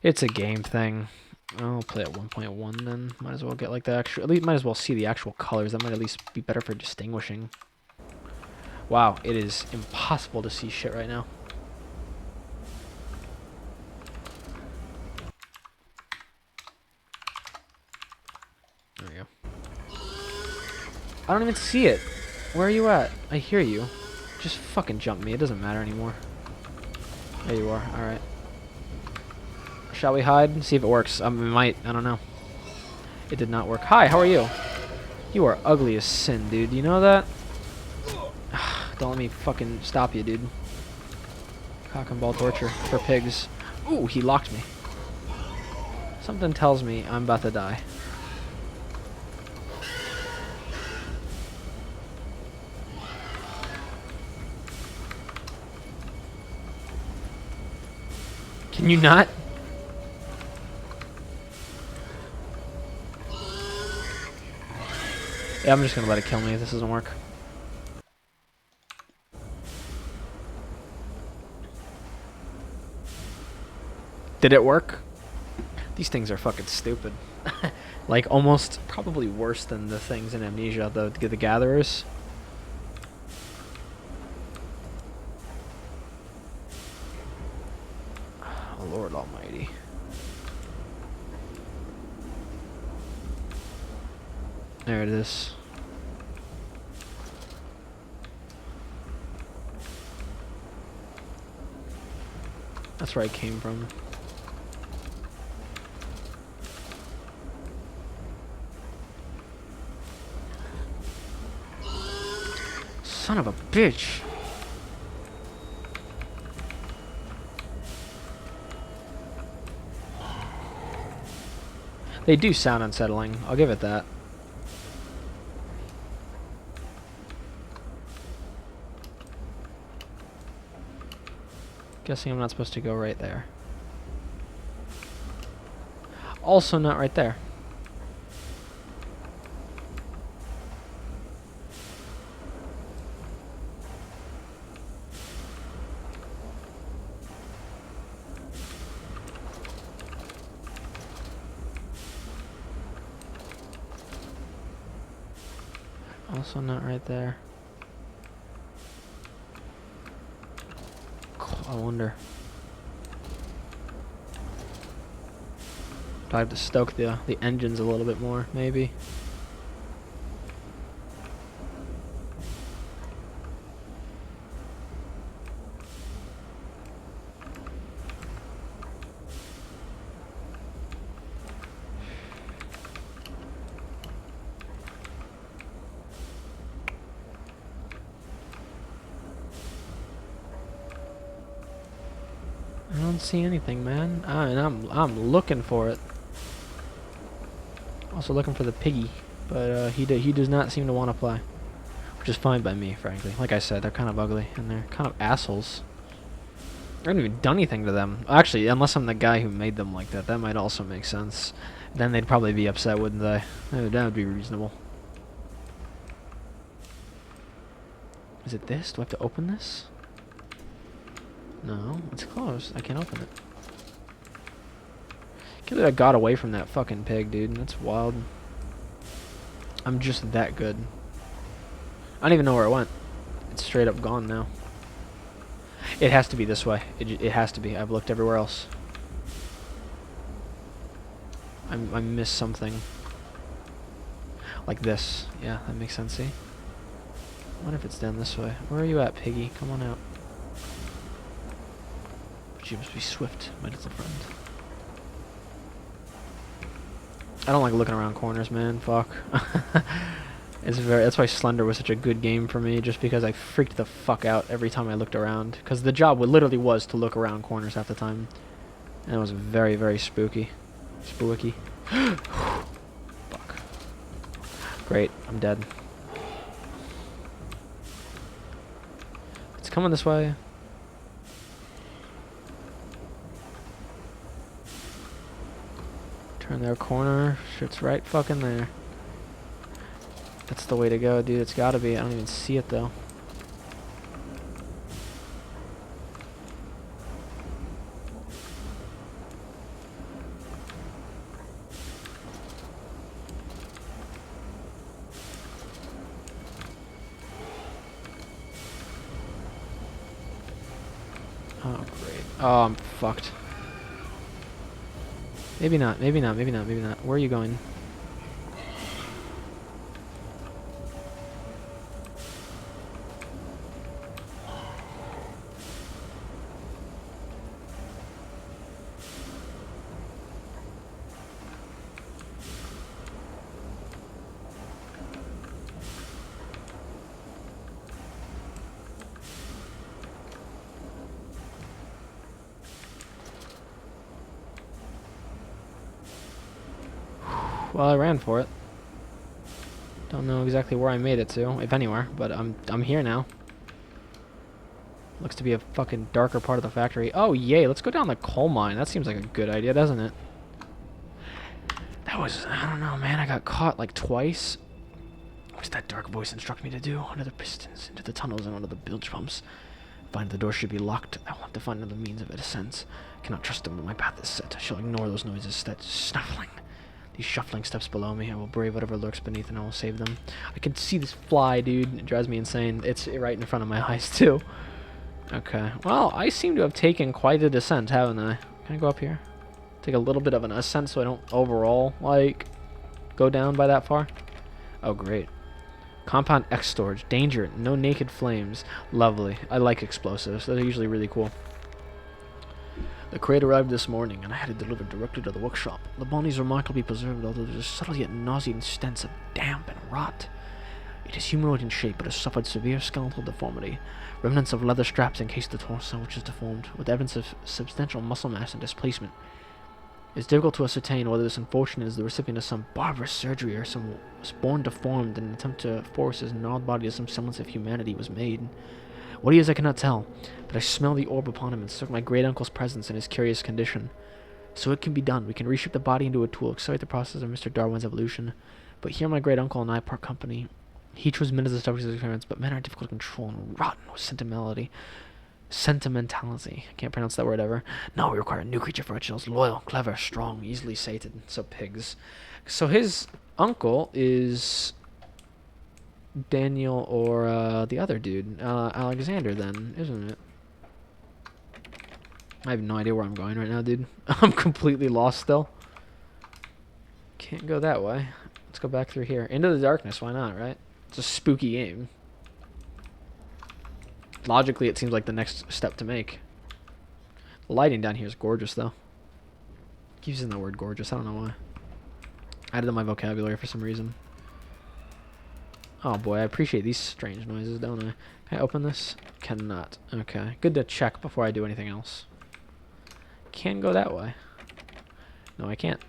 Speaker 1: It's a game thing. I'll play at 1.1 then. Might as well get like the actual... At least might as well see the actual colors. That might at least be better for distinguishing. Wow, it is impossible to see shit right now. There we go. I don't even see it. Where are you at? I hear you. Just fucking jump me. It doesn't matter anymore. There you are. Alright. Shall we hide and see if it works? We might. I don't know. It did not work. Hi, how are you? You are ugly as sin, dude. You know that? Don't let me fucking stop you, dude. Cock and ball torture for pigs. Ooh, he locked me. Something tells me I'm about to die. Can you not? Yeah, I'm just gonna let it kill me if this doesn't work. Did it work? These things are fucking stupid. Like, almost probably worse than the things in Amnesia, the gatherers. Oh, Lord almighty. There it is. That's where I came from. Son of a bitch. They do sound unsettling. I'll give it that. Guessing I'm not supposed to go right there. Also not right there. Also not right there. I wonder. Do I have to stoke the engines a little bit more, maybe? I don't see anything, man. I'm looking for it. Also looking for the piggy, but he does not seem to want to play, which is fine by me, frankly. Like I said, they're kind of ugly and they're kind of assholes. I haven't even done anything to them. Actually, unless I'm the guy who made them like that, that might also make sense. Then they'd probably be upset, wouldn't they? That would be reasonable. Is it this? Do I have to open this? No, it's closed. I can't open it. Can't believe I got away from that fucking pig, dude. That's wild. I'm just that good. I don't even know where it went. It's straight up gone now. It has to be this way. It has to be. I've looked everywhere else. I missed something. Like this. Yeah, that makes sense, see? I wonder if it's down this way. Where are you at, piggy? Come on out. But you must be swift, my little friend. I don't like looking around corners, man. Fuck. That's why Slender was such a good game for me, just because I freaked the fuck out every time I looked around. Because the job literally was to look around corners half the time. And it was very, very spooky. Spooky. Fuck. Great, I'm dead. It's coming this way. Turn their corner. Shit's right fucking there. That's the way to go, dude. It's gotta be. I don't even see it, though. Oh, great. Oh, I'm fucked. Maybe not, maybe not, maybe not, maybe not. Where are you going? Well, I ran for it. Don't know exactly where I made it to, if anywhere, but I'm here now. Looks to be a fucking darker part of the factory. Oh, yay, let's go down the coal mine. That seems like a good idea, doesn't it? That was, I don't know, man. I got caught like twice. What did that dark voice instruct me to do? Under the pistons, into the tunnels, and under the bilge pumps. Find the door should be locked. I want to find another means of ascent. Cannot trust them when my path is set. I shall ignore those noises. That snuffling. These shuffling steps below me. I will brave whatever lurks beneath, and I will save them. I can see this fly, dude. It drives me insane. It's right in front of my eyes, too. Okay. Well, I seem to have taken quite a descent, haven't I? Can I go up here? Take a little bit of an ascent so I don't overall, like, go down by that far? Oh, great. Compound X storage. Danger. No naked flames. Lovely. I like explosives. Those are usually really cool. The crate arrived this morning, and I had it delivered directly to the workshop. The body is remarkably preserved, although there's a subtle yet nauseating stench of damp and rot. It is humanoid in shape, but has suffered severe skeletal deformity. Remnants of leather straps encase the torso, which is deformed, with evidence of substantial muscle mass and displacement. It's difficult to ascertain whether this unfortunate is the recipient of some barbarous surgery or some was born deformed in an attempt to force his gnarled body to some semblance of humanity was made. What he is I cannot tell, but I smell the orb upon him and suspect my great-uncle's presence in his curious condition. So it can be done. We can reshape the body into a tool, accelerate the process of Mr. Darwin's evolution. But here my great-uncle and I part company. He chose men as the subject of his experiments, but men are difficult to control and rotten with sentimentality. I can't pronounce that word ever. No, we require a new creature for our children. Loyal, clever, strong, easily sated. So pigs. So his uncle is Daniel or the other dude, Alexander then, isn't it? I have no idea where I'm going right now, dude. I'm completely lost still. Can't go that way. Let's go back through here. Into the darkness, why not, right? It's a spooky game. Logically, it seems like the next step to make. The lighting down here is gorgeous, though. I keep using the word gorgeous, I don't know why. I added it to my vocabulary for some reason. Oh boy, I appreciate these strange noises, don't I? Can I open this? Cannot. Okay. Good to check before I do anything else. Can go that way. No, I can't.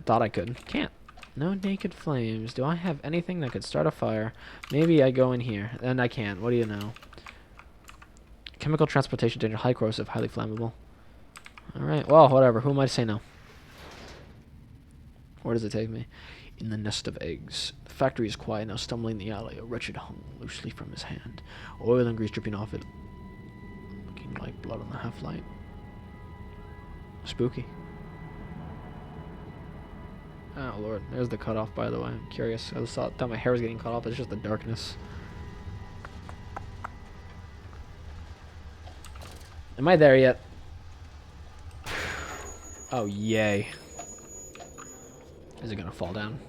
Speaker 1: Thought I could. Can't. No naked flames. Do I have anything that could start a fire? Maybe I go in here. Then I can. What do you know? Chemical transportation danger. High corrosive. Highly flammable. Alright. Well, whatever. Who am I to say no? Where does it take me? In the nest of eggs. The factory is quiet now, stumbling in the alley. A wretched hung loosely from his hand. Oil and grease dripping off it. Looking like blood on the half-light. Spooky. Oh lord, there's the cutoff, by the way. I'm curious. I just thought my hair was getting cut off. It's just the darkness. Am I there yet? Oh, yay. Is it gonna fall down?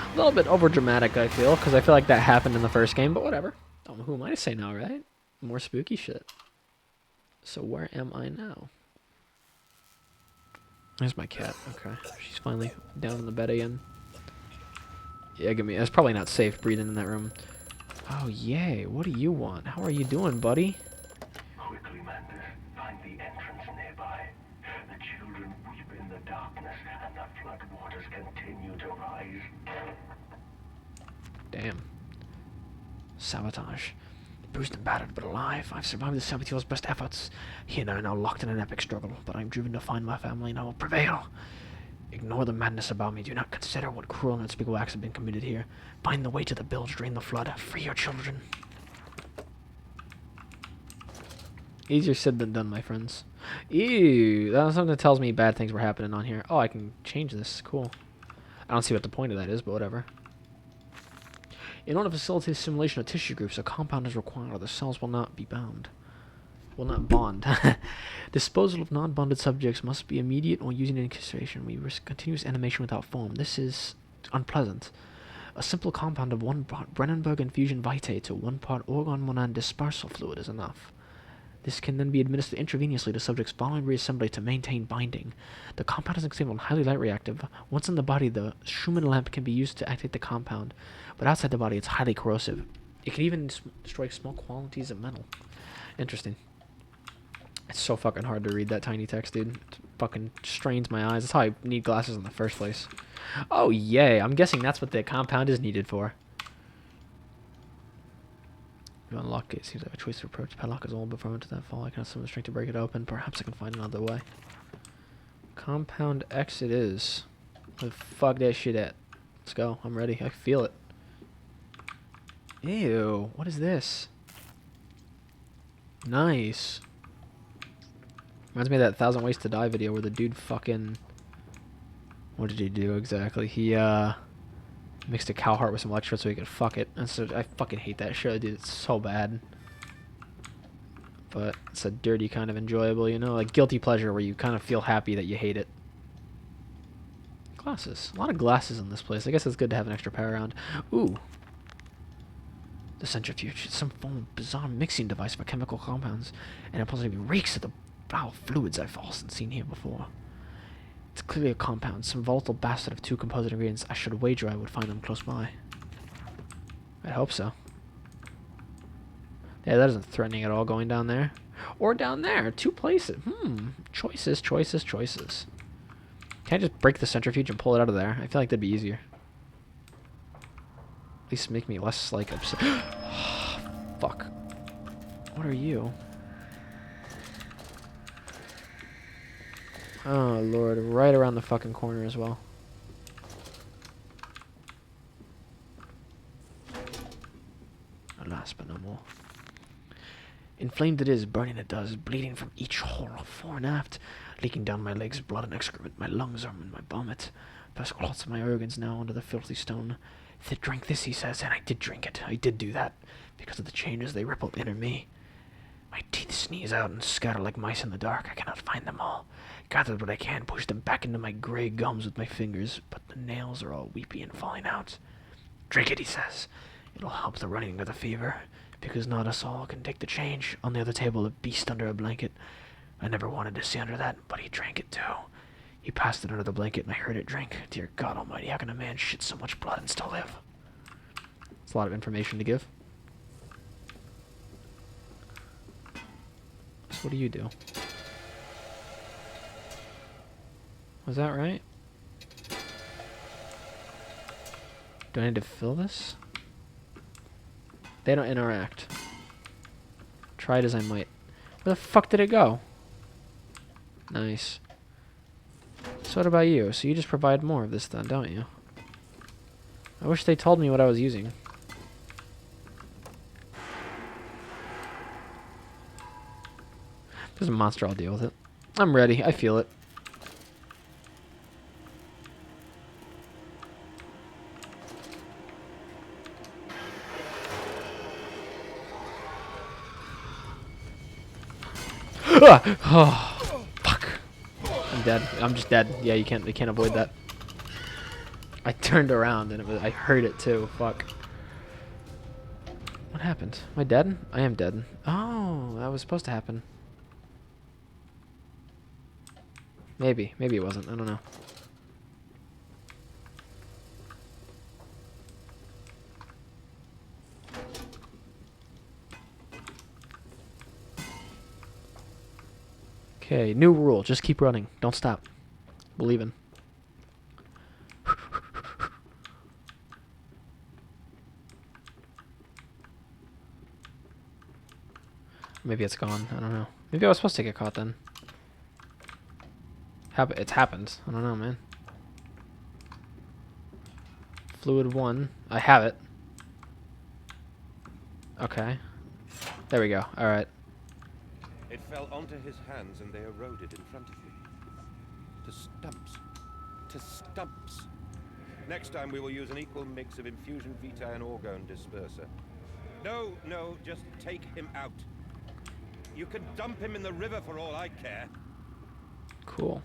Speaker 1: A little bit overdramatic, I feel, because I feel like that happened in the first game, but whatever. Don't know who am I to say no, right? More spooky shit. So where am I now? There's my cat. Okay. She's finally down in the bed again. Yeah, give me... It's probably not safe breathing in that room. Oh, yay. What do you want? How are you doing, buddy?
Speaker 6: Quickly, Mantis. Find the entrance nearby. The children weep in the darkness, and the floodwaters continue to rise.
Speaker 1: Damn. Sabotage. Bruised and battered, but alive. I've survived the Saboteur's best efforts. He and I are now locked in an epic struggle, but I'm driven to find my family, and I will prevail. Ignore the madness about me. Do not consider what cruel and unspeakable acts have been committed here. Find the way to the bilge, drain the flood. Free your children. Easier said than done, my friends. Ew, that's something that tells me bad things were happening on here. Oh, I can change this. Cool. I don't see what the point of that is, but whatever. In order to facilitate simulation of tissue groups, a compound is required or the cells will not be bound. Will not bond. Disposal of non-bonded subjects must be immediate or using incarceration. We risk continuous animation without form. This is unpleasant. A simple compound of 1 part Brennenberg infusion vitae to 1 part organ monad dispersal fluid is enough. This can then be administered intravenously to subjects following reassembly to maintain binding. The compound is extremely highly light reactive. Once in the body, the Schumann lamp can be used to activate the compound, but outside the body, it's highly corrosive. It can even destroy small quantities of metal. Interesting. It's so fucking hard to read that tiny text, dude. It fucking strains my eyes. That's how I need glasses in the first place. Oh, yay. I'm guessing that's what the compound is needed for. You unlock it. Seems like a choice of approach. Padlock is old, but from into that fall, I can have some strength to break it open. Perhaps I can find another way. Compound X it is. Where the fuck that shit at? Let's go. I'm ready. I feel it. Ew. What is this? Nice. Reminds me of that 1,000 Ways to Die video where the dude fucking... What did he do exactly? He, mixed a cow heart with some electrodes so he could fuck it. And so I fucking hate that show, dude. It's so bad. But it's a dirty kind of enjoyable, you know? Like guilty pleasure where you kind of feel happy that you hate it. Glasses. A lot of glasses in this place. I guess it's good to have an extra pair around. Ooh. The centrifuge. It's some form of bizarre mixing device for chemical compounds, and it positively reeks of the foul fluids I've often seen here before. It's clearly a compound, some volatile bastard of two composite ingredients. I should wager I would find them close by. I hope so. Yeah, that isn't threatening at all, going down there. Or down there. 2 places. Choices, choices, choices. Can I just break the centrifuge and pull it out of there? I feel like that'd be easier. At least make me less, like, upset. Fuck. What are you? Oh, Lord. Right around the fucking corner as well. Alas, but no more. Inflamed it is, burning it does, bleeding from each hole, fore and aft, leaking down my legs, blood and excrement, my lungs are in my vomit. First clots of my organs now under the filthy stone. Drink this, he says, and I did drink it. I did do that, because of the changes they ripple in me. My teeth sneeze out and scatter like mice in the dark. I cannot find them all. Gathered what I can, push them back into my grey gums with my fingers, but the nails are all weepy and falling out. Drink it, he says. It'll help the running of the fever, because not us all can take the change. On the other table, a beast under a blanket. I never wanted to see under that, but he drank it too. He passed it under the blanket, and I heard it drink. Dear God Almighty, how can a man shit so much blood and still live? It's a lot of information to give. So what do you do? Was that right? Do I need to fill this? They don't interact. Try it as I might. Where the fuck did it go? Nice. So what about you? So you just provide more of this then, don't you? I wish they told me what I was using. If there's a monster, I'll deal with it. I'm ready. I feel it. Oh, fuck. I'm dead. I'm just dead. Yeah, you can't avoid that. I turned around and I heard it too. Fuck. What happened? Am I dead? I am dead. Oh, that was supposed to happen. Maybe. Maybe it wasn't. I don't know. Okay, new rule. Just keep running. Don't stop. Believe in. Maybe it's gone. I don't know. Maybe I was supposed to get caught then. It's happened. I don't know, man. Fluid 1. I have it. Okay. There we go. Alright.
Speaker 4: It fell onto his hands and they eroded in front of me. To stumps. To stumps. Next time we will use an equal mix of infusion vitae and orgone disperser. No, no, just take him out. You can dump him in the river for all I care.
Speaker 1: Cool.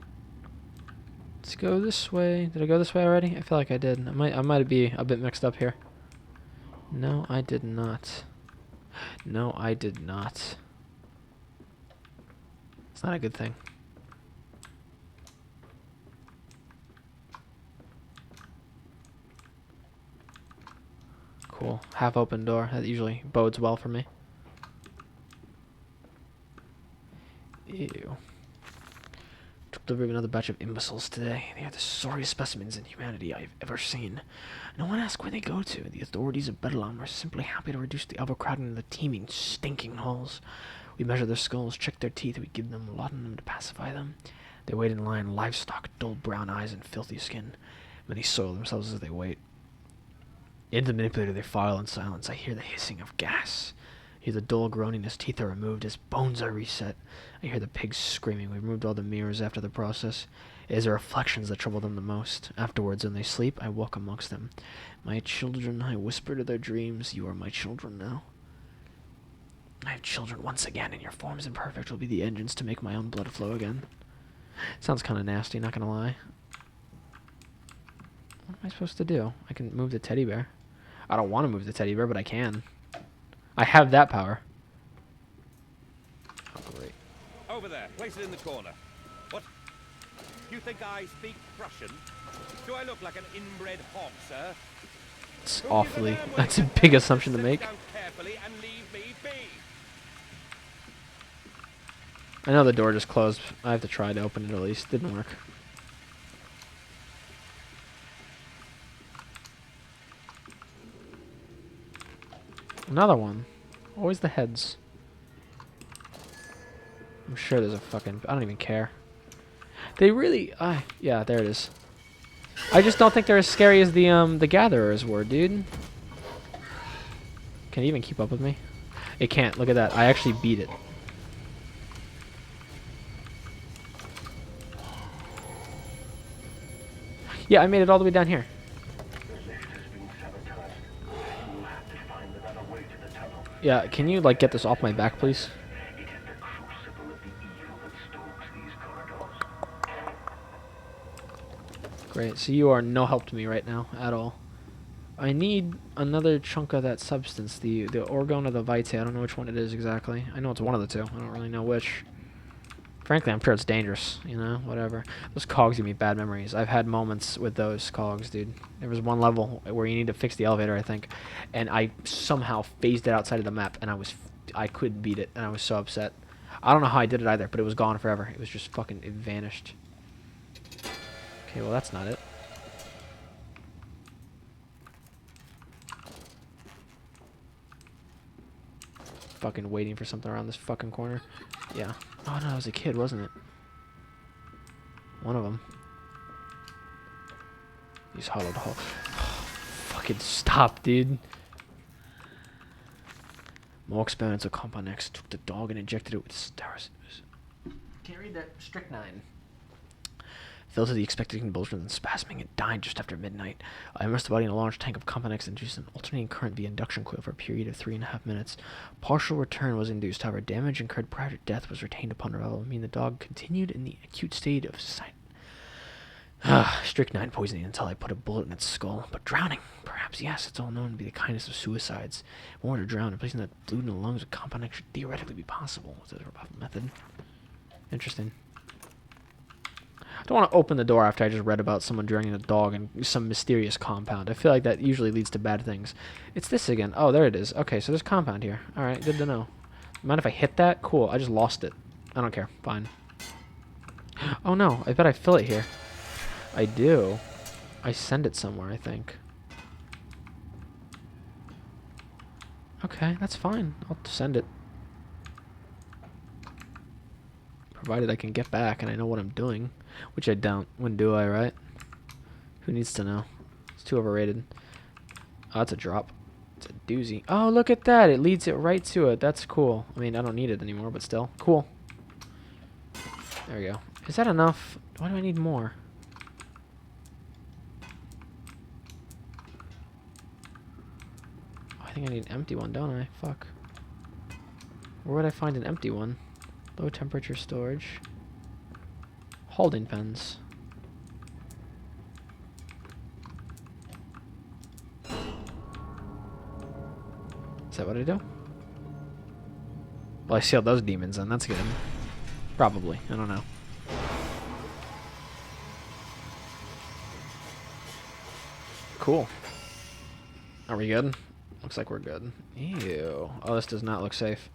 Speaker 1: Let's go this way. Did I go this way already? I feel like I did. I might be a bit mixed up here. No, I did not. No, I did not. It's not a good thing. Cool. Half open door. That usually bodes well for me. Ew. Took delivery of another batch of imbeciles today. They are the sorriest specimens in humanity I've ever seen. No one asks where they go to. The authorities of Bedlam are simply happy to reduce the overcrowding of the teeming, stinking halls. We measure their skulls, check their teeth, we give them laudanum to pacify them. They wait in line, livestock, dull brown eyes and filthy skin. Many soil themselves as they wait. Into the manipulator they file in silence. I hear the hissing of gas. I hear the dull groaning as teeth are removed, as bones are reset. I hear the pigs screaming. We removed all the mirrors after the process. It is the reflections that trouble them the most. Afterwards, when they sleep, I walk amongst them. My children, I whisper to their dreams, you are my children now. I have children once again, and your forms imperfect will be the engines to make my own blood flow again. Sounds kind of nasty, not gonna lie. I supposed to do? I can move the teddy bear. I don't want to move the teddy bear, but I can. I have that power. Oh, great.
Speaker 7: Over there. Place it in the corner. What? You think I speak Prussian? Do I look like an inbred hog, sir?
Speaker 1: It's
Speaker 7: Who
Speaker 1: awfully...
Speaker 7: gives a damn when
Speaker 1: That's a
Speaker 7: it
Speaker 1: big
Speaker 7: comes
Speaker 1: assumption to
Speaker 7: sit
Speaker 1: make.
Speaker 7: down carefully and leave me be.
Speaker 1: I know the door just closed. I have to try to open it at least. Didn't work. Another one. Always the heads. I'm sure there's a fucking... I don't even care. They really... yeah, there it is. I just don't think they're as scary as the Gatherers were, dude. Can it even keep up with me? It can't. Look at that. I actually beat it. Yeah, I made it all the way down here.
Speaker 6: The lift has been sabotaged. You will have to find another way to the tunnel.
Speaker 1: Yeah, can you, like, get this off my back, please?
Speaker 6: It is the crucible of the evil that stalks these corridors.
Speaker 1: Great. So you are no help to me right now at all. I need another chunk of that substance. The orgone or the vitae. I don't know which one it is exactly. I know it's one of the two. I don't really know which. Frankly, I'm sure it's dangerous. You know, whatever. Those cogs give me bad memories. I've had moments with those cogs, dude. There was one level where you need to fix the elevator, I think, and I somehow phased it outside of the map, and I couldn't beat it, and I was so upset. I don't know how I did it either, but it was gone forever. It was just fucking... It vanished. Okay, well, that's not it. Fucking waiting for something around this fucking corner. Yeah. Oh, no, it was a kid, wasn't it? One of them. He's hollowed hole. Fucking stop, dude. More experimental compound X took the dog and injected it with steroids. Can't read that. Strychnine. Fell to the expected convulsions and spasming and died just after midnight. I immersed the body in a large tank of compound X and induced an alternating current via induction coil for a period of 3.5 minutes. Partial return was induced, however, damage incurred prior to death was retained upon revival, meaning the dog continued in the acute state of strychnine poisoning until I put a bullet in its skull. But drowning, perhaps, yes, it's all known to be the kindest of suicides. In order to drown, replacing that fluid in the lungs with compound X should theoretically be possible with the revival method. Interesting. I don't want to open the door after I just read about someone drowning a dog in some mysterious compound. I feel like that usually leads to bad things. It's this again. Oh, there it is. Okay, so there's compound here. Alright, good to know. Mind if I hit that? Cool, I just lost it. I don't care. Fine. Oh no, I bet I fill it here. I do. I send it somewhere, I think. Okay, that's fine. I'll send it. Provided I can get back and I know what I'm doing. Which I don't. When do I, right? Who needs to know? It's too overrated. Oh, that's a drop. It's a doozy. Oh, look at that. It leads it right to it. That's cool. I mean, I don't need it anymore, but still. Cool. There we go. Is that enough? Why do I need more? Oh, I think I need an empty one, don't I? Fuck. Where would I find an empty one? Low temperature storage. Holding pens. Is that what I do? Well, I sealed those demons in. That's good. Probably. I don't know. Cool. Are we good? Looks like we're good. Ew. Oh, this does not look safe.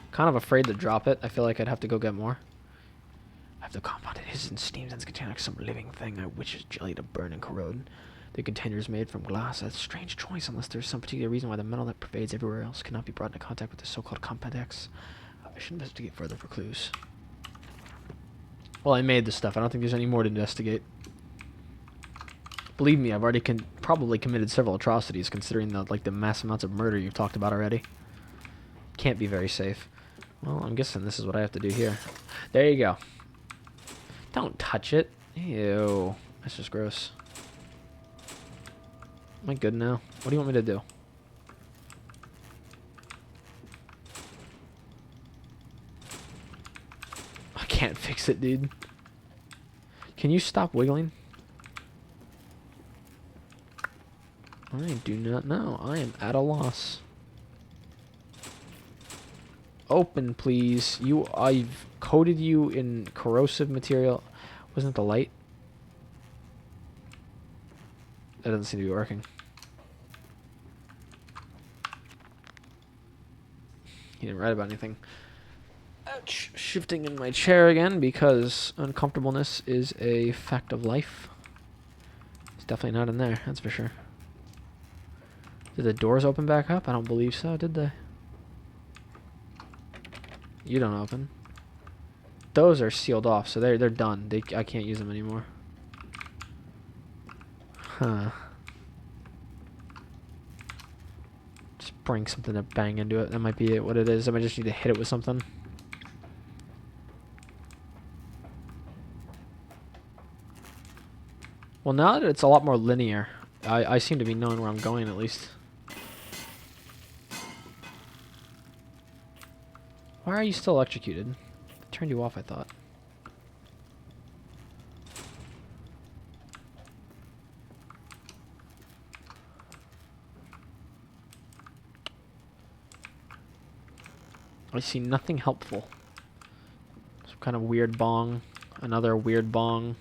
Speaker 1: Kind of afraid to drop it. I feel like I'd have to go get more. I have the compound. It hiss and steams and contain like some living thing. I wish it's jelly to burn and corrode. The container is made from glass. A strange choice unless there's some particular reason why the metal that pervades everywhere else cannot be brought into contact with the so-called compound X. I should investigate further for clues. Well, I made this stuff. I don't think there's any more to investigate. Believe me, I've already probably committed several atrocities considering the mass amounts of murder you've talked about already. Can't be very safe. Well, I'm guessing this is what I have to do here. There you go. Don't touch it. Ew. That's just gross. Am I good now? What do you want me to do? I can't fix it, dude. Can you stop wiggling? I do not know. I am at a loss. Open, please. I've coated you in corrosive material. Wasn't it the light? That doesn't seem to be working. He didn't write about anything. Ouch. Shifting in my chair again because uncomfortableness is a fact of life. It's definitely not in there, that's for sure. Did the doors open back up? I don't believe so, did they? You don't open. Those are sealed off, so they're done. I can't use them anymore. Huh. Just bring something to bang into it. That might be what it is. I might just need to hit it with something. Well, now that it's a lot more linear, I seem to be knowing where I'm going at least. Why are you still electrocuted? I turned you off, I thought. I see nothing helpful. Some kind of weird bong. Another weird bong.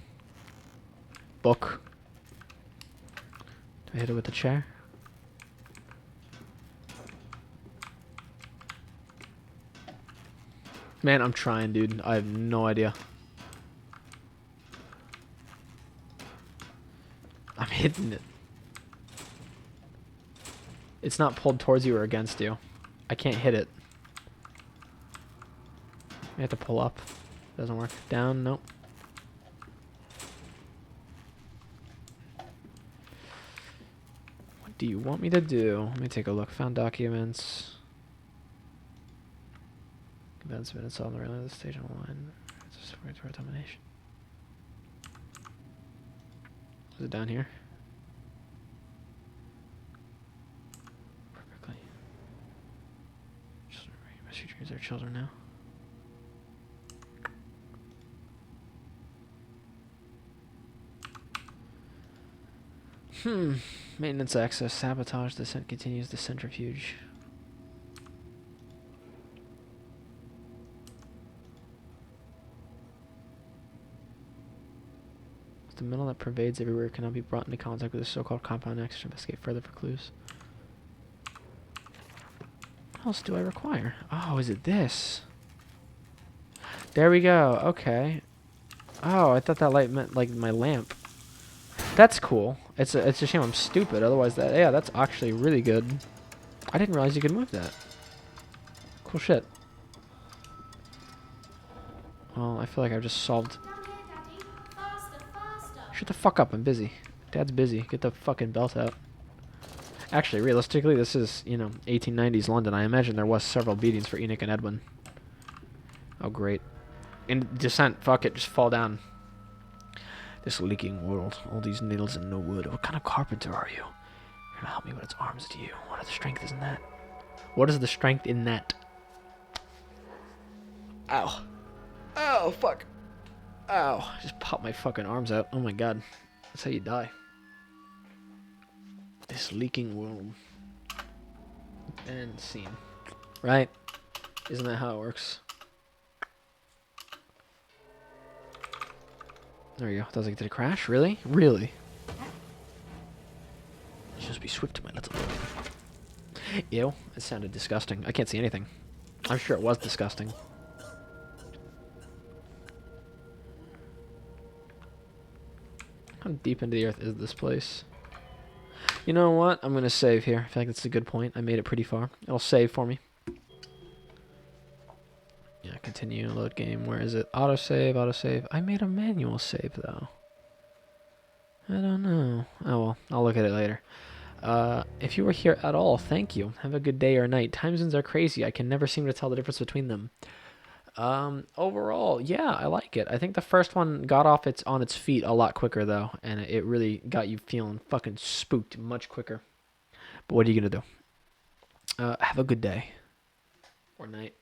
Speaker 1: Book. Do I hit it with the chair? Man, I'm trying, dude. I have no idea. I'm hitting it. It's not pulled towards you or against you. I can't hit it. I have to pull up. Doesn't work. Down, nope. What do you want me to do? Let me take a look. Found documents. Events minutes on the railing of the stage online. It's just for termination. Is it down here? Perfectly. Children, rescue dreams are children now. Maintenance access. Sabotage. Descent continues. The centrifuge. The metal that pervades everywhere cannot be brought into contact with the so-called compound X to investigate further for clues. What else do I require? Oh, is it this? There we go. Okay. Oh, I thought that light meant like my lamp. That's cool. It's a shame I'm stupid. Otherwise, that's actually really good. I didn't realize you could move that. Cool shit. Well, I feel like I've just solved.
Speaker 3: Down here, Daddy. Faster, faster.
Speaker 1: Shut the fuck up. I'm busy. Dad's busy. Get the fucking belt out. Actually, realistically, this is, 1890s London. I imagine there was several beatings for Enoch and Edwin. Oh, great. In descent, fuck it, just fall down. This leaking world, all these needles and no wood. What kind of carpenter are you? You're gonna help me, but its arms to you. What are the strength is in that? What is the strength in that? Ow. Oh, fuck. Ow. Just popped my fucking arms out. Oh my god. That's how you die. This leaking world. And scene. Right? Isn't that how it works? There we go. That was like, did it crash? Really? Really? Just be swift, my little boy. Ew. It sounded disgusting. I can't see anything. I'm sure it was disgusting. How deep into the earth is this place? You know what? I'm going to save here. I feel like that's a good point. I made it pretty far. It'll save for me. Yeah, continue, load game. Where is it? Autosave, autosave. I made a manual save, though. I don't know. Oh, well. I'll look at it later. If you were here at all, thank you. Have a good day or night. Time zones are crazy. I can never seem to tell the difference between them. Overall, yeah, I like it. I think the first one got off on its feet a lot quicker, though. And it really got you feeling fucking spooked much quicker. But what are you going to do? Have a good day. Or night.